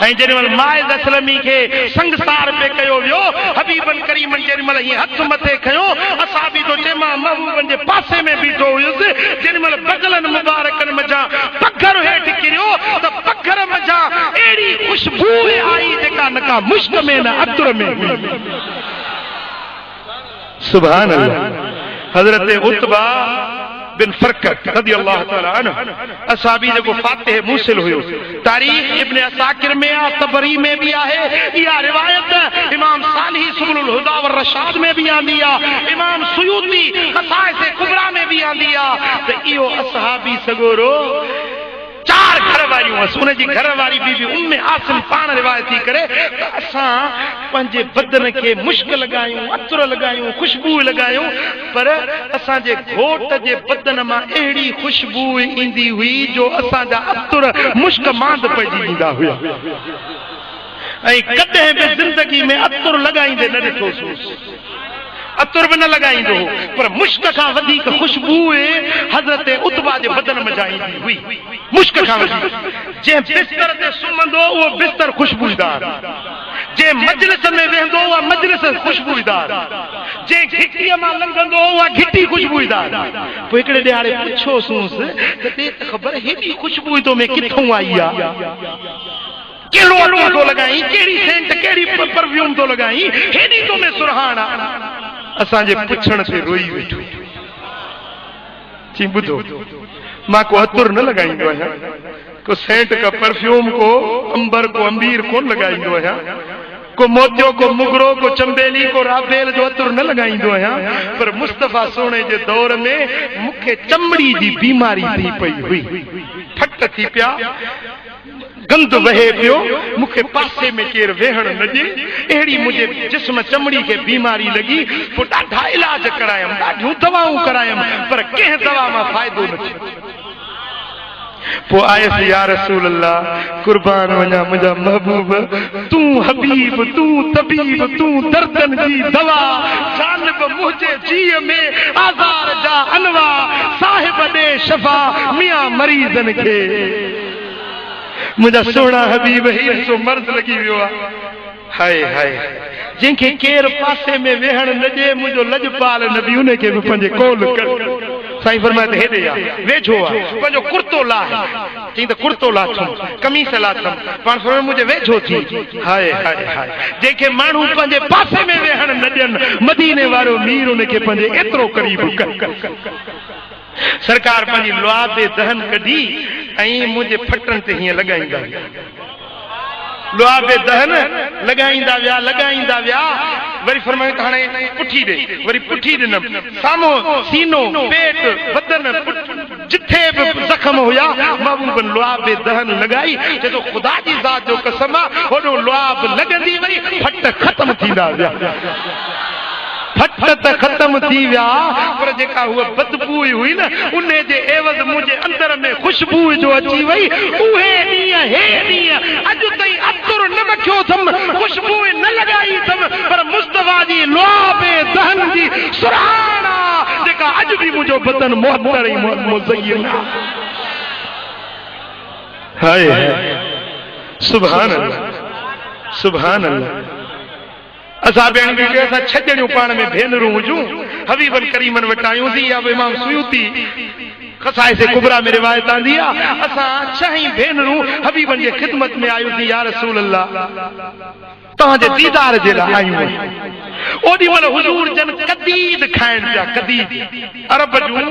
ऐं जेॾी महिल माइज़ असलमी खे संगसार पे कयो वियो, हबीबन करीमन जेॾी महिल हीअं हथ मथे खयो, असां बि तो चए मां महबूबन जे पासे में बीठो हुयुसि। जेॾी महिल बगलनि मुबारकनि मथां पखर हेठि किरियो त पखर मथां अहिड़ी खुशबू आई जेका न का मुश्क में न अतर में हुई। सुभान अल्लाह। हज़रत उतबा बिन फरकत रज़ी अल्लाह तआला अन्हु असहाबी जेको फातिह मूसिल हुयो, तारीख़ इब्न असाकिर में आहे, तबरी में भी आहे। इहा रिवायत इमाम सालिही सुबुलुल हुदा व रशाद में भी आंदी आहे, इमाम सुयूती क़साइस कुबरा में भी आंदी आहे त इहो असहाबी सगोरो 4 घर वारियूं हुअसि। उनजी घर वारी बीबी उम्मे आसिम पाण रिवायत थी करे त असां पंहिंजे बदन खे मुश्क लॻायूं, अतर लॻायूं, खुशबू लॻायूं, पर असांजे घोट जे बदन मां अहिड़ी खुशबू ईंदी हुई जो असांजा अतर मुश्क मांद पइजी ईंदा हुआ। ऐं कॾहिं बि ज़िंदगी में अतर लॻाईंदे न ॾिठोसीं, अतर बि न लॻाईंदो हो, पर मुश्क खां वधीक खुशबू हज़रत उतबा जे बदन में ईंदी हुई। मुश्क खां वधीक जंहिं बिस्तर ते सुम्हंदो उहो बिस्तर खुशबूदार, जंहिं मजलिस में वेंदो उहा मजलिस खुशबूदार, जंहिं घिटीअ मां लंघंदो उहा घिटी खुशबूदार। पोइ हिकिड़े ॾियारे पुछोसि त ते ख़बर हेॾी खुशबू तो में किथां आई आहे, कहिड़ो अतर तो लॻाई, कहिड़ी सेंट कहिड़ी परफ्यूम तो लॻाई, हेॾी तो में सुरहान आहे। असांजे पुछण ते रोई वेठो, चई ॿुधो मां को अतर न लॻाईंदो आहियां, को सेंट का परफ्यूम को अंबर को अंबीर कोन लॻाईंदो आहियां, को मोतियो को मुगरो को चंबेली को राबेल जो अतर न लॻाईंदो आहियां, पर मुस्तफ़ा सोणे जे दौर में मूंखे चमड़ी जी बीमारी थी पई हुई, फट थी पिया, गंद वहे पियो, मूंखे पासे में केरु वेहण न ॾे, अहिड़ी मुंहिंजे जिस्म चमड़ी खे बीमारी लॻी। पोइ ॾाढा इलाज करायमि, ॾाढियूं दवाऊं करायमि, पर कंहिं दवा मां फ़ाइदो न थियो। पोइ आयसि या रसूल अल्लाह, कुर्बान वञा मुंहिंजा महबूब, तूं हबीब, तूं तबीब, तूं दर्दन जी दवा, जानब मुंहिंजे जीअ में आज़ार जा अनवा, साहिब ॾे शफ़ा मियां मरीज़नि खे। मुंहिंजा सोना हबीब हीअ सो मर्द लॻी वियो आहे। हाय हाय, जंहिंखे केरु पासे में वेहण न ॾे, मुंहिंजो लॼपाल नबी उनखे बि पंहिंजे कोल कर। साईं फरमाए त हेॾे आहे, वेझो आहे, पंहिंजो कुर्तो लाहे, चई त कुर्तो लाथुमि, कमीस लाथुमि, पाण फरमाए मुंहिंजे वेझो थी। हाय हाय हाय, जंहिंखे माण्हू पंहिंजे पासे में वेहण न ॾियनि, मदीने वारो मीर उनखे पंहिंजे एतिरो क़रीब कर। सरकार पंहिंजी लुआबे दहन कढी ऐं मुंहिंजे फटनि ते हीअं लॻाईंदा विया, लुआबे दहन लॻाईंदा विया, वरी फरमायो त हाणे पुठी ॾे, वरी पुठी ॾिनमि, साम्हूं सीनो, पेट, बदन, जिथे बि ज़ख़्म हुया महबूबन लुआबे दहन लॻाई। चए थो ख़ुदा जी ज़ात जो कसम आहे, होॾो लुआब लॻंदी वई, फट ख़तम थींदा विया, फट त ख़तम थी विया, पर जेका उहा बदबू हुई न, उन जे एवज़ मुंहिंजे अंदर में खुशबू जो अची वई। उहे ॾींहं हे ॾींहं अॼु ताईं अतर न मखियो अथमि, खुशबू न लॻाई अथमि, पर मुस्तफ़ा जी लुआबे दहन जी सुरहान आहे जेका अॼु बि मुंहिंजो बदन मुअत्तर ऐं मुज़य्यन आहे। हाय सुभान अल्लाह, सुभान अल्लाह। असां भेण असां छॼणियूं पाण में भेनरूं हुजूं, हबीबन करीमन वटि आयूंसीं, या इमाम सुयूती क़साइस कुबरा में रिवायत आंदी आहे, असां 6 भेनरूं हबीबन जे ख़िदमत में आयूंसीं, या रसूल अल्लाह तव्हांजे दीदार जे लाइ आयूं। ओॾी महिल हुजूर जन कदीद खाइण पिया, कदीद अरब जूं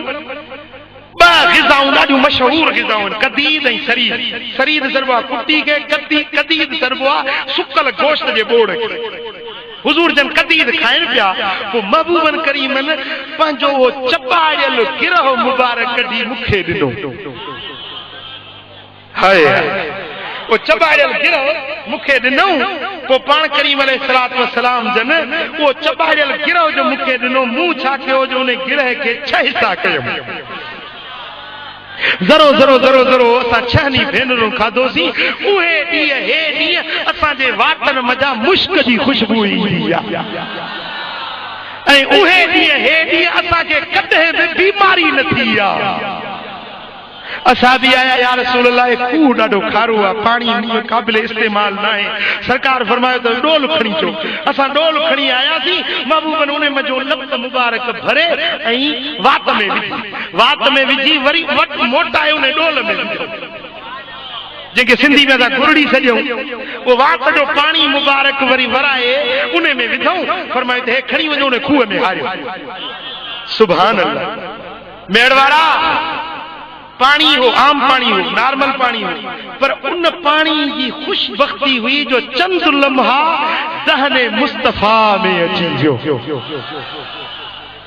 2 ग़िज़ाऊं ॾाढियूं मशहूर ग़िज़ाऊं, कदीद ऐं सरीद। सरीद सरबो आहे कुटी खे, कदीद सरबो आहे सुकल गोश्त जे बोड़ खे। हुजूर जन कदीद खाइण पिया, पोइ महबूबन करीमन पंहिंजो उहो चॿाड़ियल गिरह मुबारक कढी मूंखे ॾिनो। हाय वो चॿाड़ियल गिरह मूंखे ॾिनो। पोइ पाण करीम अलैहिस्सलातु वस्सलाम जन उहो चॿाड़ियल गिरह जो मूंखे ॾिनो। मूं छा कयो जो उन गिरह खे 6 हिसा कयुमि। ज़रो ज़रो ज़रो ज़रो असां छहनी भेनरूं खाधोसीं उहे ॾींहं हे ॾींहं असांजे वाटनि मज़ा मुश्क जी ख़ुशबू ईंदी आहे ऐं उहे ॾींहं हे ॾींहं असांखे कॾहिं बि बीमारी न थी आहे असां बि आया या रसूल अल्लाह खूह ॾाढो खारो आहे पाणी नीअं क़ाबिल इस्तेमाल न आहे सरकार फरमायो त डोल खणी अचो असां डोल खणी आयासीं महबूबन उन मजो लफ़्ज़ मुबारक भरे ऐं वात में विझी वरी वट मोटाए उन डोल में विझो जेके सिंधी में असां गुरड़ी सॼूं उहो वात जो पाणी मुबारक वरी वराए उन में विधऊं फरमायो त हे खणी वञो उन खूह में हारियो सुभान अल्लाह मेड़ वारा पानी हो आम पानी हो नॉर्मल पानी हो पर उन पानी की खुशबख्ती हुई जो चंद लम्हा दहने मुस्तफा में अची वियो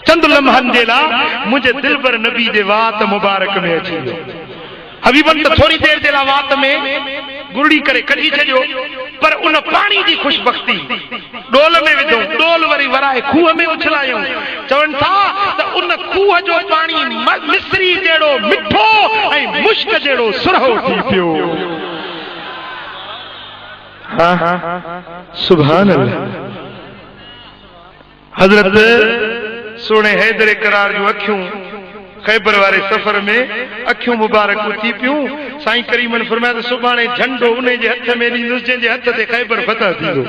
चंद लम्हनि जे लाइ मुंहिंजे दिल पर नबी जे वात मुबारक में अची वियो हबीबन त थोड़ी देर जे लाइ वात में गुरड़ी करे कढी छॾियो पर उन पानी जी खुशबख्ती डोल में विधो डोल वरी वराए खूह में उछलायूं चवनि था त उन खूह जो पानी मिस्री जहिड़ो मिठो ऐं मुश्क जहिड़ो सुरहो थी पियो सुभान अल्लाह हज़रत सोने हैदर करार जो अखियूं खैबर वारे सफर में अखियूं मुबारक थी पियूं साईं करीमन फरमाया त सुभाणे झंडो उन जे हथ में ॾींदुसि जंहिंजे हथ ते खैबर फतह थींदो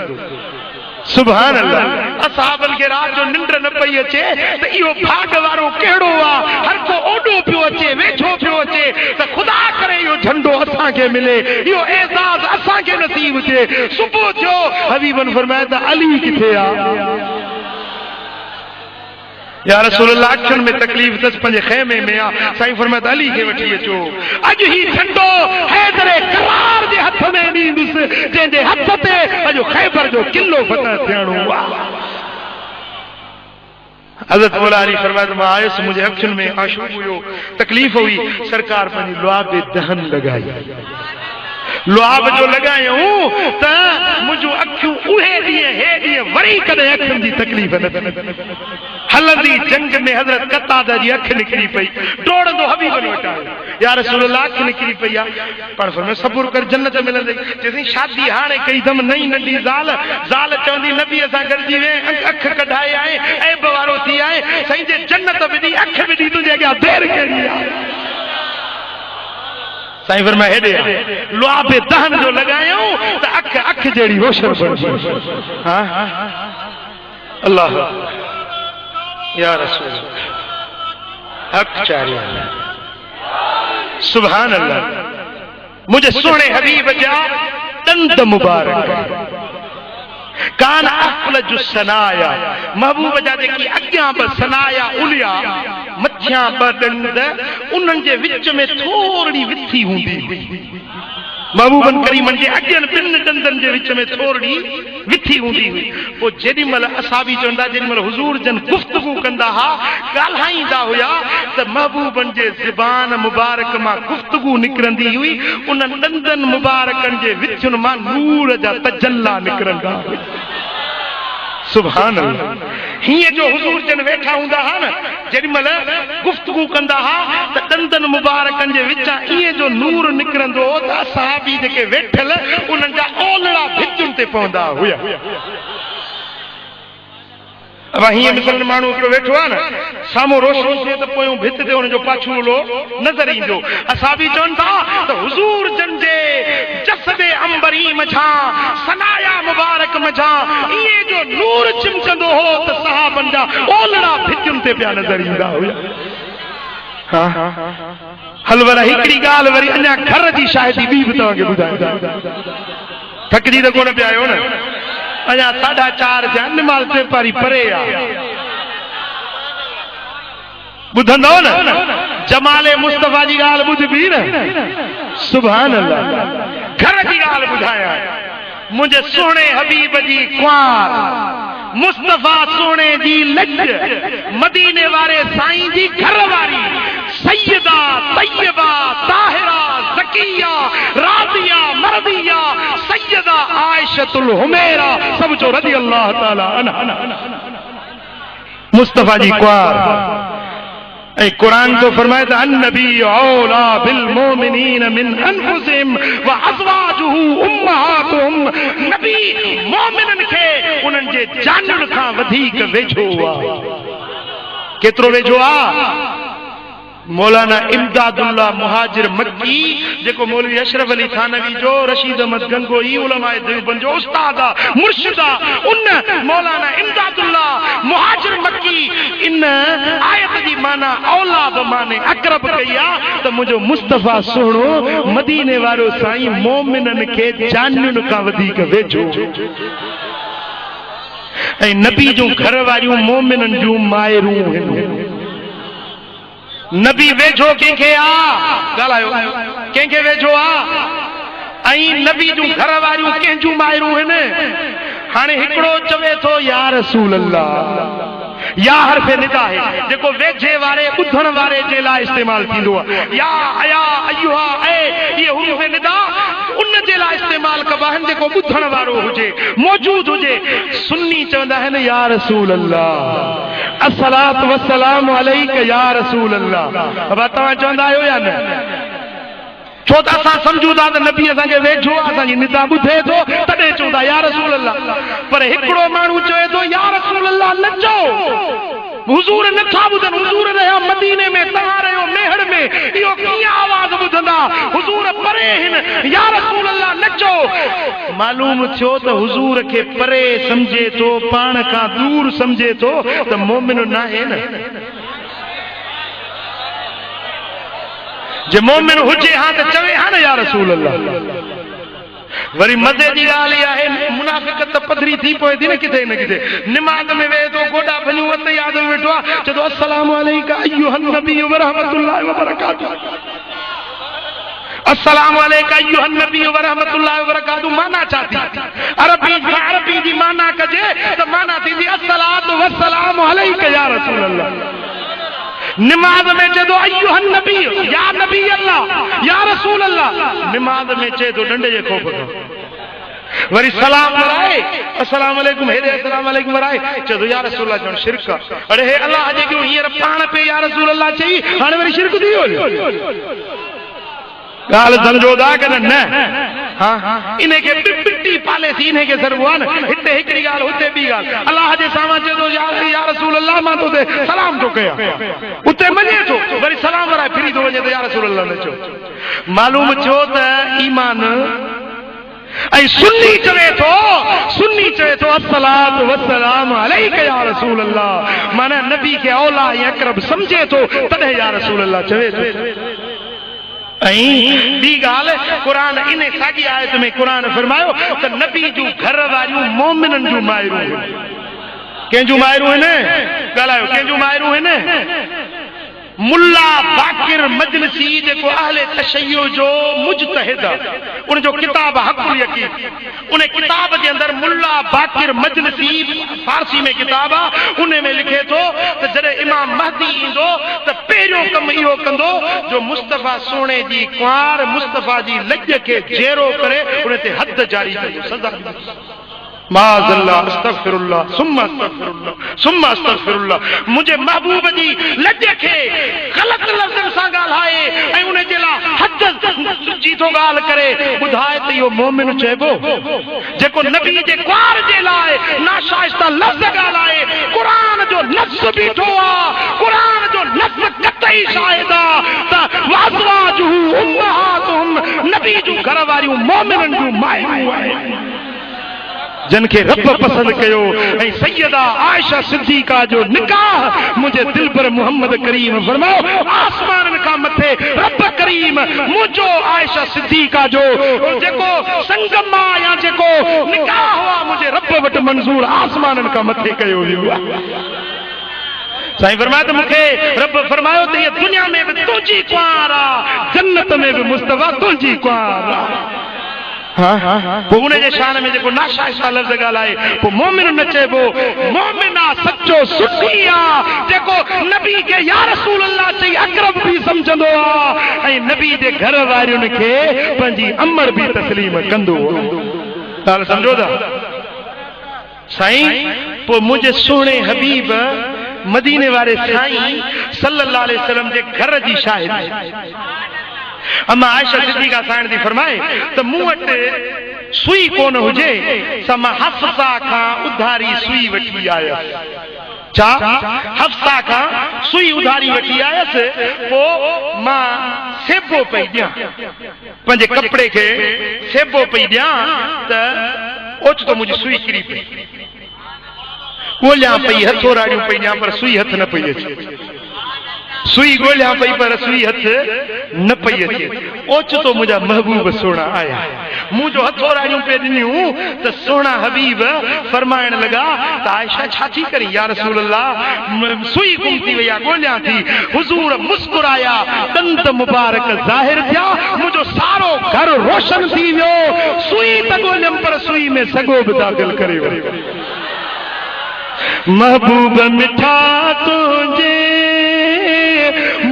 सुभान अल्लाह असहाबन खे रात जो निंड न पई अचे त इहो भाग वारो कहिड़ो आहे हर को ओॾो पियो अचे वेझो पियो अचे त ख़ुदा करे इहो झंडो असांखे मिले इहो एज़ाज़ असांखे नसीब थिए सुबुह थियो हबीबन फरमाया त अली किथे आहे या रसूल अल्लाह अखियुनि में तकलीफ़ अथसि पंहिंजे ख़ैमे में आहे साईं फरमाया अली खे वठी अचो अॼु ही झंडो हैदर करार जे हथ में ॾींदुसि जंहिंजे हथ ते अॼु खैबर जो किलो फतह थियणो आहे हज़रत मौला अली फरमाया त मां आयुसि मुंहिंजे अखियुनि में आशूब हुयो तकलीफ़ हुई सरकार पंहिंजी लुआब दहन लॻाई लुआब जो लॻायूं त मुंहिंजूं अखियूं उहे ॾींहं हे ॾींहं वरी कॾहिं अखियुनि जी तकलीफ़ न थी हलंदी जंग में हज़रत कतादा जी अखि निकिरी पई डोड़ंदो हबीबन वटि आयो या रसूल अल्लाह अखि निकिरी पई आहे पर फरमायो सबुर कर जन्नत मिलंदी चईं शादी हाणे कई दम नई नंढी ज़ाल चवंदी नबी सां गॾिजी वे अखि कढाए आए ऐब वारो थी आए साईं जे जन्नत विधी अखि विधी तुंहिंजे अॻियां देर कहिड़ी आहे साईं फरमाया हेॾे लुआबे दहन जो लॻायूं त अखि जहिड़ी रोशन बणिजी हा अल्लाह या रसूल हक चारियो सुभान अल्लाह मुझे सोने हबीब जा दंद मुबारक कान अफलज सनाया महबूब जा जेकी अॻियां ब सनाया उलिया मथियां ब दंद उन्हनि जे विच में थोड़ी विथी हूंदी हुई महबूबन करीमन जे अॻियनि ॿिनि दंदनि जे विच में थोड़ी विथी हूंदी हुई पोइ जेॾी महिल असां बि चवंदा जेॾी महिल हुज़ूर जन गुफ़्तगू कंदा हुआ ॻाल्हाईंदा हुया त महबूबन जे ज़बान मुबारक मां गुफ़्तगू निकिरंदी हुई उन दंदनि मुबारकनि जे विचुनि मां नूर जा तजल्ला निकिरंदा हुआ सुभान अल्लाह हीअं जो हुज़ूर जन वेठा हूंदा हा न जेॾी महिल गुफ़्तगू कंदा हा त दंदनि मुबारकनि जे विचां ईअं जो नूर निकिरंदो हो त असहाबी जेके वेठल उन्हनि जा ओलड़ा भितियुनि ते पवंदा हुया अब हीअं मिसल माण्हू हिकिड़ो वेठो आहे न साम्हूं रोशनी थिए त पोयूं भित ते हुनजो पाछूलो नज़र ईंदो असां बि चवनि था त हुज़ूर जन जे जसदे अंबरी मझां सनाया मुबारक मझां ईअं जो नूर चिमकंदो हो त सहाबनि जा ओलड़ा भितियुनि ते पिया नज़र ईंदा हुया हल वरी हिकिड़ी ॻाल्हि वरी अञा घर जी शायदि ॿी बि तव्हांखे ॿुधायां थकिजी त कोन पिया आहियो न अञा 4:30 थिया निमाज़ ते पारी परे आहे ॿुधंदो न जमाले मुस्तफा जी ॻाल्हि ॿुधबी न सुभान अल्लाह घर जी ॻाल्हि ॿुधायां मुंहिंजे सुहिणे हबीब जी कुंवार मुस्तफा सोने जी लज मदीने वारे साईं जी घर वारी सैयदा तैयबा ताहिरा ज़किया रादिया मर्दिया सैयदा आयशतुल हुमैरा सब जो रज़ी अल्लाह ताला अन्हा मुस्तफा जी कुंवार ऐं कुरान तो फरमाए त अन्नबी औला बिल मोमिनीन मिन अनफुसिहिम व अज़वाजुहु उम्महातुहुम। नबी मोमिनन खे उन्हनि जे जाननि खां वधीक वेझो आहे। केतिरो वेझो आहे? मौलाना इमदादुल्लाह मुहाजिर मक्की जेको मौलवी अशरफ अली थानवी जो रशीद अहमद गंगोई उलमाए देवबंद जो उस्ताद आहे, मुर्शिद आहे, उन मौलाना इमदादुल्लाह मुहाजिर मक्की इन आयत जी माना औला बमाने अक़रब कई आहे त मुंहिंजो मुस्तफ़ा सुहिणो मदीने वारो साईं मोमिनन खे जानियुनि खां वधीक वेझो। ऐं नबी जूं घर वारियूं मोमिनन जूं मायरूं आहिनि। नबी वेझो कंहिंखे आहे? ॻाल्हायो, कंहिंखे वेझो आहे? ऐं नबी जूं घर वारियूं कंहिंजूं मायरूं आहिनि? हाणे हिकिड़ो चवे थो या रसूल अल्लाह, या हर्फ़े निदा आहे जेको वेझे वारे ॿुधण वारे जे लाइ इस्तेमाल थींदो आहे। या अया अयुहा ऐ इहे हुरूफ़े निदा उन जे लाइ इस्तेमाल कबा आहिनि जेको ॿुधण वारो हुजे, मौजूद हुजे। सुन्नी चवंदा आहिनि या रसूल अल्लाह अस्सलातु वस्सलामु अलैका या रसूल अल्लाह। अब तव्हां चवंदा आहियो या न? छो त असां सम्झूं था त नबी असांखे वेझो आहे, असांजी निदा ॿुधे थो तॾहिं चऊं था या रसूल अल्लाह। पर हिकिड़ो माण्हू चवे थो या रसूल अल्लाह न चओ, हुजूर नथा ॿुधनि, हुजूर रहिया मदीने में, तव्हां रहियो मेहड़ में, इहो कीअं आवाज़ ॿुधंदा? हुजूर परे आहिनि, या रसूल अल्लाह न चओ। मालूम थियो त हुजूर खे परे सम्झे थो, पाण खां दूर सम्झे थो त मोमिन न आहे न। जे मोमिन हुजे हा त चवे हा न या रसूल अल्लाह। वरी मज़े जी ॻाल्हि इहा आहे, मुनाफ़िक़ त पधरी थी पए थी न किथे न किथे। निमाज़ में वेहे थो, गोॾा भञूं वत यादि में वेठो आहे, चए थो अस्सलामु अलैका अय्युहन नबी व रहमतुल्लाहि व बरकातुहू। अस्सलामु अलैका अय्युहन नबी व रहमतुल्लाहि व बरकातुहू माना छा थी? अरबी जी माना कजे त माना थींदी अस्सलातु वस्सलामु अलैका या रसूल अल्लाह। निमाज़ में चए थो अय्युहन नबी या नबी अल्लाह या रसूल अल्लाह। निमाज़ में चए थो डंडे जे खौफ खां। वरी सलाम वराए अस्सलाम वालेकुम, हेरे अस्सलाम वालेकुम वराए चए थो या रसूल अल्लाह। ॼण शिरक आहे। अरे हे अल्लाह जे क्यों हींअर पाण पे या रसूल अल्लाह चई, हाणे वरी शिरक थी वियो। ॻाल्हि सम्झो था कि न? हाँ, इनखे पिटी पाले थी, इनखे सरबो आहे न। हिते हिकिड़ी ॻाल्हि, हुते ॿी ॻाल्हि। अल्लाह जे साम्हूं चए थो या रसूल अल्लाह, मां तोते सलाम थो कयां, उते मञे थो, वरी सलाम वराए फिरी थो वञे त या रसूल अल्लाह न चओ। मालूम थियो त ईमान। ऐं सुन्नी चवे थो अस्सलातु वस्सलामु अलैका या रसूल अल्लाह। माना नबी खे औला ऐं अक़रब सम्झे थो तॾहिं या रसूल अल्लाह चवे थो। ऐं ॿी ॻाल्हि, क़ुरान इन साॻी आयत में क़ुरान फरमायो त नबी जूं घर वारियूं मोमिननि जूं मायरूं आहिनि। कंहिंजूं मायरूं आहिनि? ॻाल्हायो, कंहिंजूं मायरूं आहिनि? मुल्ला बाकिर मजलिसी जेको अहले तशय्यो जो मुजतहिद आहे, उन जो किताब हक़ुल यकीन, उन किताब जे अंदर मुल्ला बाकिर मजलिसी फारसी में किताब आहे, उन में लिखे थो त जॾहिं इमाम महदी ईंदो त पहिरियों कमु इहो कंदो जो मुस्तफ़ा सोणे जी कुंवार मुस्तफ़ा जी लॼ खे जेरो करे उन ते हद जारी कंदो, सज़ा। माज़ल्लाह अस्तग़फिरुल्लाह सुम्मा अस्तग़फिरुल्लाह सुम्मा अस्तग़फिरुल्लाह। मुंहिंजे महबूब जी लॼ खे ग़लति लफ़्ज़नि सां ॻाल्हाए ऐं उन जे लाइ हद जी थो ॻाल्हि करे, ॿुधाए त इहो मोमिन चइबो जेको नबी जे कुंवार जे लाइ नाशाइस्ता लफ़्ज़ ॻाल्हाए? क़ुरान जो लफ़्ज़ बीठो आहे, क़ुरान जो लफ़्ज़ कतई शाहिद आहे त वाज़वाजुहु उम्महातुहुम, नबी जूं घर वारियूं मोमिननि जूं मायूं आहिनि जिन खे रब पसंद कयो। ऐं सैयदा आयशा सिद्दीका जो निकाह मुंहिंजे दिल पर मोहम्मद करीम फरमाओ आसमाननि खां मथे रब करीम मुंहिंजो आयशा सिद्दीका जो जेको संगम आहे या जेको निकाह हुआ मुंहिंजे रब वटि मंज़ूर आसमाननि खां मथे कयो वियो आहे। साईं फरमाए त मूंखे रब फरमायो त हीअ दुनिया में बि तुंहिंजी कुंवार आहे, जन्नत में बि मुस्तफ़ा तुंहिंजी कुंवार आहे। पोइ उन जे शान में जेको नाशाइस्ता लफ़्ज़ ॻाल्हाए पोइ मोमिन न चइबो। मोमिन आहे सचो सुठी आहे जेको नबी खे या रसूल अल्लाह चई अक़रब बि सम्झंदो आहे ऐं नबी जे घर वारियुनि खे पंहिंजी अमर बि तस्लीम कंदो। ॻाल्हि सम्झो था साईं? पोइ मुंहिंजे सुहिणे हबीब मदीने वारे साईं सल्लल्लाहु अलैहि वसल्लम जे घर जी शाहिद अम्मा आयशा सिद्दीका साईं दी फरमाए त मूं वटि सुई कोन हुजे त मां हफ्सा खां उधारी सुई वठी आयसि छा हफ्सा खां सुई उधारी वठी आयसि पोइ मां सेबो पई ॾियां पंहिंजे कपिड़े खे सेबो पई ॾियां त ओचितो मुंहिंजी सुई किरी पई ॻोल्हियां पई हथोराड़ियूं पई ॾियां पर सुई हथ न पई अचे सुई ॻोल्हियां पई पर सुई हथ न पई अचे ओचितो मुंहिंजा महबूब सोना आया मूं जो हथोराड़ियूं पे ॾिनियूं त सोना हबीब फरमाइण लॻा त आयशा छा थी करी या रसूल अल्लाह सुई गुम थी वई आहे ॻोल्हियां थी हुज़ूर मुस्कुराया दंत मुबारक ज़ाहिर थिया मुंहिंजो सारो घर रोशन थी वियो सुई त ॻोल्हियमि पर सुई में सॻो बि दाख़िल करे वियो महबूब मिठा तुंहिंजे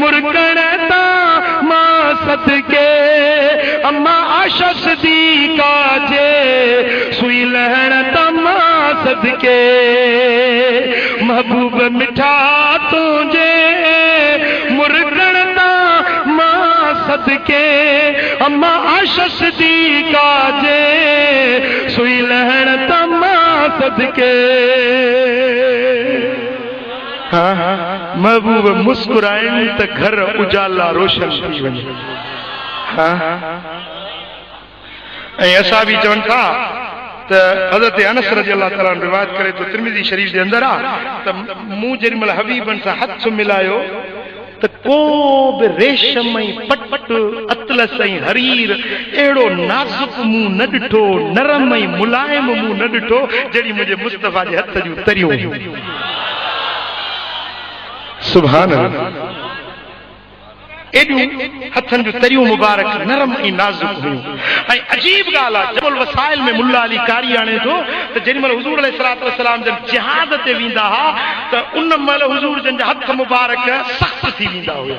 मुर्गण ता मां सदके अम्मा आयशा सिद्दीका जे सुई लहण ता मां सदके महबूब मिठा तुंहिंजे मुर्गण ता मां सदके अम्मा आयशा सिद्दीका जे सुई लहण ता मां सदके महबूब मुस्कुराइनि त घर उजाला रोशन थी वञे ऐं असां बि चवनि था त हज़रत अनस रज़ियल्लाहु ताला अन्हु रिवायत करे तो तिरमिज़ी शरीफ़ जे अंदरि आहे त मूं जेॾीमहिल हबीबनि सां हथ मिलायो त को बि रेशम ऐं पट अतलस ऐं हरीर अहिड़ो नाज़ुक मूं न ॾिठो नरम ऐं मुलायम मूं न ॾिठो जहिड़ी मुंहिंजे मुस्तफ़ा जे हथ जूं तरियूं सुभान अल्लाह एॾियूं हथनि जूं तरियूं मुबारक नरम ऐं नाज़ुक हुयूं ऐं अजीब ॻाल्हि आहे जबल वसाइल में मुल्ला अली कारी आणे थो त जेॾीमहिल हुज़ूर अलैहिस्सलातु वस्सलाम जन जिहाद ते वेंदा हुआ त उन महिल हुज़ूर जन जा हथ मुबारक सख़्त थी वेंदा हुआ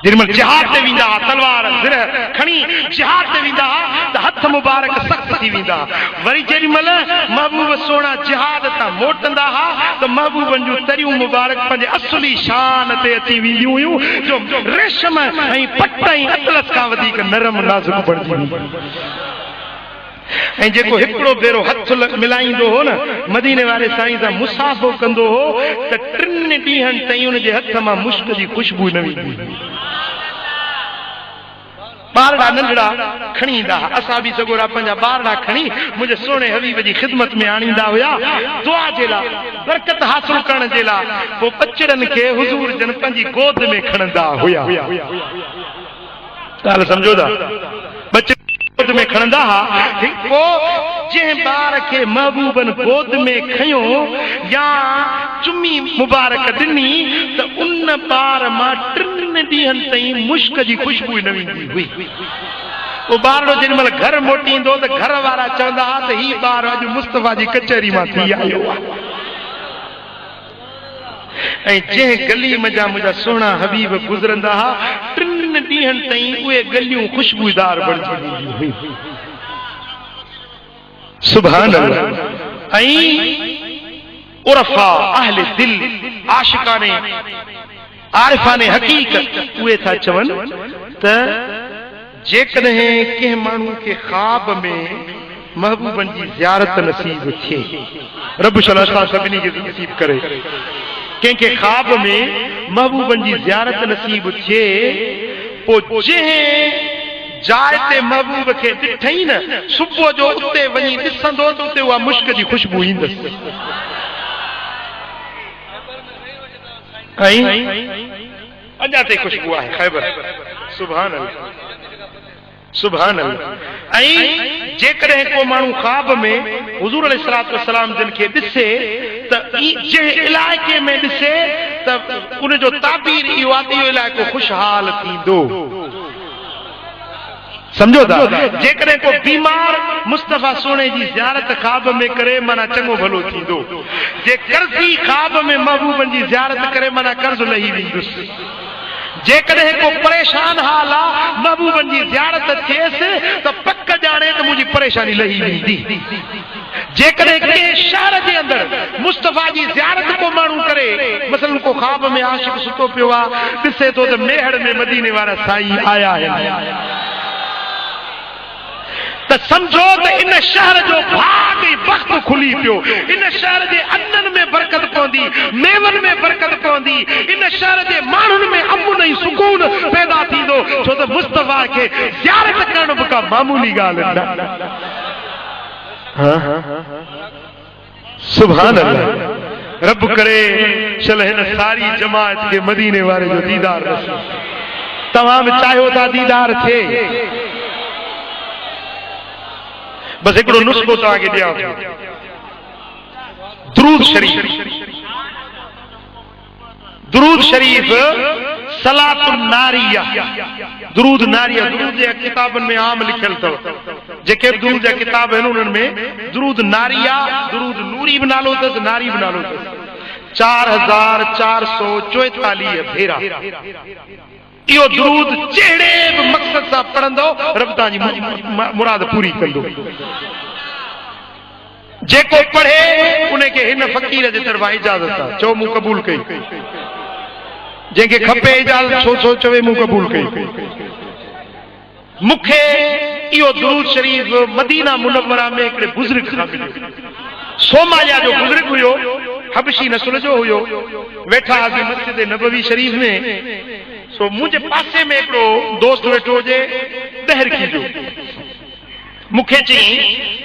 जेॾीमहिल जिहाद ते वेंदा हुआ तलवार ज़िर खणी जिहाद ते वेंदा हुआ त हथ मुबारक सख़्त थी वेंदा वरी जेॾीमहिल महबूब सोना जिहाद तां मोटंदा हुआ त महबूबनि जूं तरियूं मुबारक पंहिंजे असली शान ते अची वेंदियूं हुयूं जो रेशम ऐं पट ऐं अतलस खां वधीक नरम नाज़ुक बणिजी वेंदियूं ऐं जेको हिकिड़ो भेरो हथ मिलाईंदो हो न मदीने वारे साईं सां मुसाफ़ो कंदो हो त 3 ॾींहंनि ताईं हुन जे हथ मां मुश्क जी ख़ुशबू न वेंदी ॿारड़ा नंढड़ा खणी ईंदा असां बि सगोरा पंहिंजा ॿारड़ा खणी मुंहिंजे सोणे हबीब जी ख़िदमत में आणींदा हुआ दुआ जे लाइ बरकत हासिल करण जे लाइ पोइ बचड़नि खे हुज़ूर जन पंहिंजी गोद में खणंदा हुआ ॻाल्हि सम्झो था गोद में खणंदा हुआ पोइ जंहिं ॿार खे महबूबनि गोद में खयो या चुमी मुबारक ॾिनी त उन ॿार मां 3 ॾींहंनि ताईं मुश्क जी ख़ुशबू न वेंदी हुई पोइ ॿारड़ो जेॾीमहिल घर मोटींदो त घर वारा चवंदा हुआ त हीउ ॿार अॼु मुस्तफ़ा जी कचहरी मां थी आयो आहे ऐं जंहिं गली मंझां मुंहिंजा सुहिणा हबीब गुज़रंदा हुआ 3 ॾींहंनि ताईं उहे गलियूं ख़ुशबूदार बणिजी वेंदियूं हुयूं सुभान अल्लाह ऐं उरफा अहले दिल आशिकाने आरिफाने हकीकत उहे था चवनि त जेकॾहिं कंहिं माण्हू खे ख्वाब में महबूबनि जी ज़ियारत नसीब थिए रब शला सभिनी खे नसीब करे कंहिंखे ख्वाब में महबूबनि जी ज़ियारत नसीब थिए पोइ जंहिं जाइ ते महबूब खे ॾिठई न सुबुह जो उते वञी ॾिसंदो त उते उहा मुश्क जी ख़ुशबू ईंदसि अञा ताईं ख़ुशबू आहे ख़ैबर सुभान अल्लाह सुभान अल्लाह ऐं जेकॾहिं को माण्हू ख्वाब में हुज़ूर अलैहिस्सलातु वस्सलाम जिन खे ॾिसे त जंहिं इलाइक़े में ॾिसे त उन जो ताबीर इहो आहे त इहो इलाइक़ो ख़ुशहाल थींदो समझो था जेकॾहिं को बीमार मुस्तफ़ा सोने जी ज़ियारत ख्वाब में करे माना चङो भलो थींदो जे कर्ज़ी ख्वाब में महबूबनि जी ज़ियारत करे माना कर्ज़ लही वेंदुसि जेकॾहिं को परेशान हाल आहे महबूबनि जी ज़ियारत थिएसि त पक ॼाणे त मुंहिंजी परेशानी लही वेंदी जेकॾहिं कंहिं शहर जे अंदरि मुस्तफ़ा जी ज़ियारत को माण्हू करे, मसलन को ख्वाब में आशिक सुतो पियो आहे, ॾिसे थो त मेहड़ में मदीने वारा साईं आया आहिनि, त समझो त इन शहर जो भाग ऐं वक़्तु खुली पियो। इन शहर जे अननि में बरकत पवंदी, मेवनि में बरकत पवंदी, इन शहर जे माण्हुनि में अमन ऐं सुकून पैदा थींदो, छो त मुस्तफ़ा खे ज़ियारत करण बि का मामूली ॻाल्हि न। सुभान अल्लाह। रब करे चल हिन सारी जमात के मदीने वारे जो दीदार रसे। तमाम चाहियो था दीदार थे, बस हिकिड़ो नुस्ख़ो तव्हांखे ॾियां थो। दुरूद शरीफ सलातुन नारिया, दुरूद नारिया, दुरूद जे किताबनि में आम लिखियल अथव। जेके दुरूद जा किताब आहिनि उन्हनि में दुरूद नारिया, दुरूद नूरी बि नालो अथसि, नारी बि नालो अथसि। 4444 भेरा इहो दुरूद जहिड़े बि मक़सद सां पढ़ंदो, रब तव्हांजी मुराद पूरी कंदो। जेको पढ़े उनखे हिन फ़क़ीर जे तरफ़ां इजाज़त आहे, चओ मूं क़बूल कई। जंहिंखे खपे इजाज़त छो चवे मूं क़बूल कई। मूंखे इहो दुरूद शरीफ़ मदीना मुनव्वरा में हिकिड़े बुज़ुर्ग खां मिलियो। सोमालिया जो बुज़ुर्ग हुयो, हबशी नस्ल जो हुयो। वेठा हुआसीं मस्जिद नबवी शरीफ़ में, सो मुंहिंजे पासे में हिकिड़ो दोस्त वेठो हुजे दहरकी जो। मूंखे चई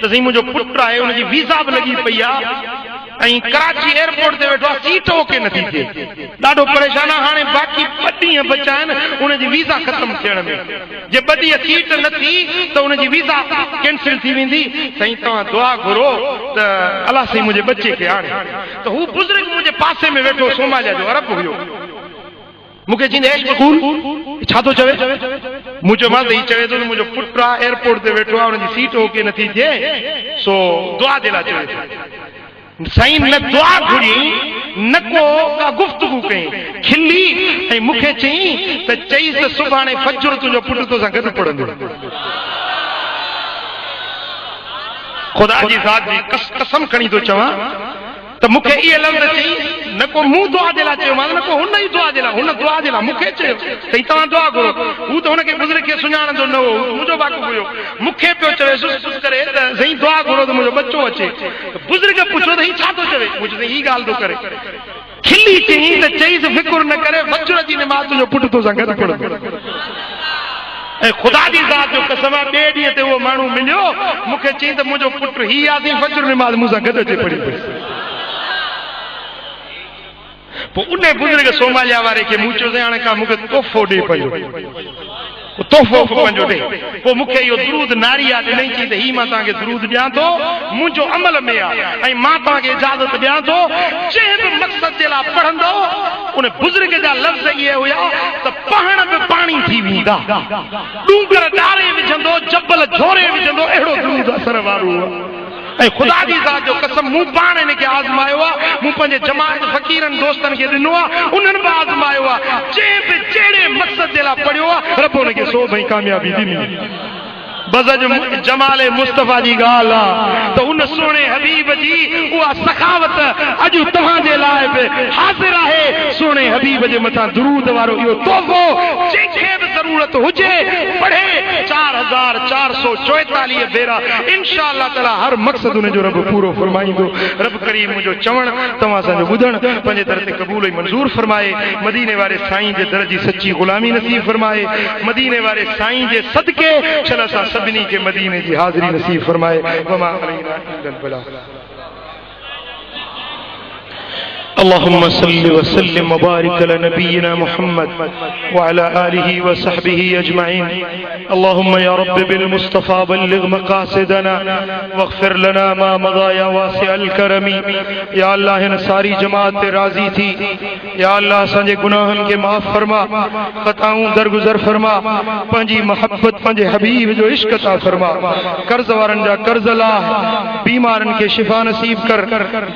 त साईं मुंहिंजो पुटु आहे, हुनजी वीज़ा बि लॻी पई आहे ऐं कराची एयरपोर्ट ते वेठो आहे, सीट ओके नथी थिए, ॾाढो परेशान आहे। हाणे बाक़ी 2 ॾींहं बचा आहिनि हुनजी वीज़ा ख़तम थियण में। जे 2 ॾींहं सीट न थी त हुनजी वीज़ा कैंसिल थी वेंदी। साईं तव्हां दुआ घुरो त अलाह साईं मुंहिंजे बचे खे हाणे। त हू बुज़ुर्ग मुंहिंजे पासे में वेठो, सोमालिया जो अरब हुयो। मूंखे चईंदे ऐश बकूल छा थो चवे? मूं चयोमांसि हीउ चवे थो त मुंहिंजो पुटु आहे एयरपोर्ट ते वेठो आहे, हुनजी सीट ओके नथी थिए, सो दुआ जे लाइ चवे थो। साईं न दुआ घुरी न को गुफ़्तगू कई, खिली ऐं मूंखे चई त चईसि त सुभाणे फजर तुंहिंजो पुटु तोसां गॾु पढ़ंदो। ख़ुदा जी ज़ात जी कसम खणी थो चवां त मूंखे इहे लफ़्ज़ चई, न को मूं दुआ जे लाइ चयोमांसि, न को हुन ई दुआ जे लाइ, हुन दुआ जे लाइ मूंखे चयो साईं तव्हां दुआ घुरो। हू त हुनखे बुज़ुर्ग खे सुञाणंदो न हो, मुंहिंजो वाक़ुफ़ हुयो। मूंखे पियो चवे सुस करे त साईं दुआ घुरो त मुंहिंजो बच्चो अचे। बुज़ुर्ग पुछो त हीउ छा थो चवे? मुंहिंजो हीअ ॻाल्हि थो करे। खिली चई त चईसि फिकुर न करे, फजर जी नमाज़ तुंहिंजो पुटु तोसां गॾु पढ़ंदो। ऐं ख़ुदा जी ज़ात जो कसम आहे, 2 ॾींहं ते उहो माण्हू मिलियो, मूंखे चई त मुंहिंजो पुटु हीअ आहे साईं फजर नमाज़ मूंसां गॾु अचे पढ़ी पई। पोइ उन बुज़ुर्ग सोमालिया वारे खे मूं चयोसीं हाणे का मूंखे तोहफ़ो ॾे पंहिंजो, तोहफ़ो पंहिंजो ॾे। पोइ मूंखे इहो दुरूद नारिया ॾिनई, चई त हीउ मां तव्हांखे दुरूद ॾियां थो, मुंहिंजो अमल में आहे ऐं मां तव्हांखे इजाज़त ॾियां थो, जंहिं बि मक़सद जे लाइ पढ़ंदो। उन बुज़ुर्ग जा लफ़्ज़ इहे हुया त पढ़ण बि पाणी थी वेंदा, डूंगर ॾारे विझंदो, जबल झोरे विझंदो, अहिड़ो दुरूद असर वारो हो। ऐं ख़ुदा जी ज़ात जो कसम मूं पाण हिनखे आज़मायो आहे, मूं पंहिंजे जमात फ़क़ीरनि दोस्तनि खे ॾिनो आहे, उन्हनि बि आज़मायो आहे। जंहिं बि जहिड़े मक़सद जे लाइ पढ़ियो आहे, रब हुनखे सो भई कामयाबी ॾिनी। बस जमाले मुस्तफ़ा जी ॻाल्हि आहे त उन सोणे हबीब जी उहा सखावत अॼु तव्हांजे लाइ बि हाज़िर आहे। सोणे हबीब जे मथां दुरूद वारो इहो तोहफ़ो जंहिंखे बि ज़रूरत हुजे पढ़े, 4444 भेरा इंशा अल्लाह ताला हर मक़सद उनजो रब पूरो फरमाईंदो। रब करीम मुंहिंजो चवण तव्हां असांजो ॿुधण पंहिंजे दर ते क़बूल ऐं मंज़ूर फरमाए, मदीने वारे साईं जे दर जी सची ग़ुलामी नसीब फरमाए, मदीने वारे साईं जे सदके चल असां सभिनी के मदीने की हाज़िरी नसीब फरमाए। वमा अलैना इल्लल बलाग। اللهم صل وسلم وبارك على نبينا محمد وعلى آله وصحبه أجمعين. اللهم يا رب بالمصطفى بلغ مقاصدنا واغفر لنا ما مضى يا واسع الكرم. या अल्लाह हिन सारी जमात ते राज़ी थी, या अल्लाह असांजे गुनाहनि खे माफ़ फरमा, ख़ताऊं दरगुज़र फरमा, पंहिंजी मोहब्बत पंहिंजे हबीब जो इश्क अता फरमा, कर्ज़ वारनि जा कर्ज़ लाह, बीमारनि खे शिफ़ा नसीब कर,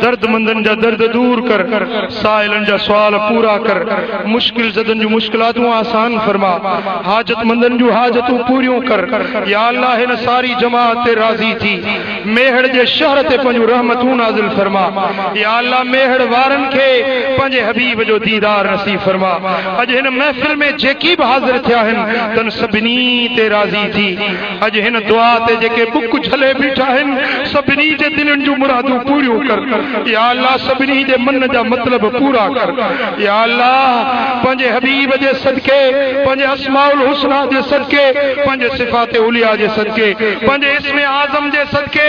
दर्दमंदनि जा दर्द दूर कर, साइलन जा सवाल पूरा कर, मुश्किल ज़दन जो मुश्किलातूं आसान फरमा, हाजतमंदन जो हाजतूं पूरियूं कर। या अल्लाह हिन सारी जमात ते राज़ी थी, मेहड़ जे शहर ते पंहिंजूं रहमतूं नाज़िल फरमा। या अल्लाह मेहड़ वारन खे पंहिंजे हबीब जो दीदार नसीब फरमा। अज हिन महफिल में जेकी भी हाज़िर थिया आहिनि तन सभिनी ते राज़ी थी। अज हिन दुआ ते जेके बुक झले बीठा आहिनि सभिनी जे दिलनि जूं मुरादूं पूरियूं कर। या अल्लाह सभिनी जे मन जा मतलब पूरा कर। या अल्लाह पंहिंजे हबीब जे सदके, पंहिंजे अस्माउल हुस्ना जे सदके, पंहिंजे सिफ़ात उलिया जे सदके, पंहिंजे इस्म आज़म जे सदके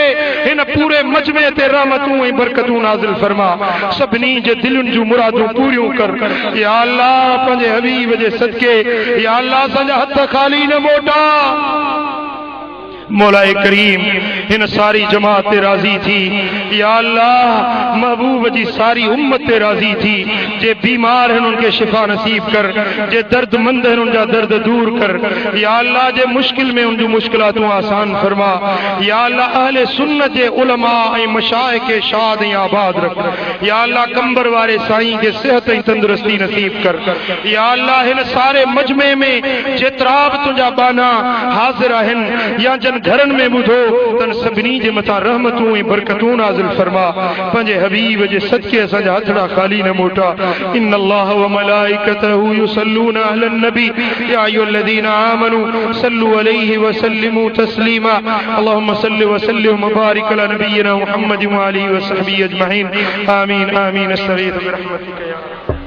हिन पूरे मजमे ते रहमतूं ऐं बरकतूं नाज़िल फरमा। सभिनी जे दिलनि जूं मुरादूं पूरियूं कर। या अल्लाह पंहिंजे हबीब जे सदके या अल्लाह असांजा हथ खाली न मोटा। मौलाए करीम इन सारी जमात ते राज़ी थी। या अल्लाह महबूब जी सारी उम्मत ते राज़ी थी। जे बीमार हैं उनके शिफा नसीब कर, जे दर्दमंद हैं उनका दर्द दूर कर। या अल्लाह जे मुश्किल में उनकी मुश्किलातूं आसान फरमा। या अल्लाह अहले सुन्नत जे उलमा ऐं मशाइख के शाद ऐं आबाद रख। या अल्लाह कंबर वारे साईं के सेहत ऐं तंदुरुस्ती नसीब कर। या अल्लाह इन सारे मजमे में जेतरा बि तुंहिंजा बाना हाज़िर आहिनि या जन घरन में बुधो तन सभिनी जे मथा रहमतूं ऐं बरकतूं नाज़िल फरमा। पंहिंजे हबीब जे सदके असांजा हथड़ा खाली न मोटा। इन्नल्लाह व मलाइकतहू युसल्लूना अलन नबी या अय्युहल्लज़ीना आमनू सल्लु अलैहि व सल्लिमू तस्लीमा। अल्लाहुम्मा सल्लि व सल्लिम व बारिक अला नबिय्यिना मुहम्मद व आलिहि व सहबिहि अजमईन। आमीन आमीन। अस्तगीथु बिरहमतिका या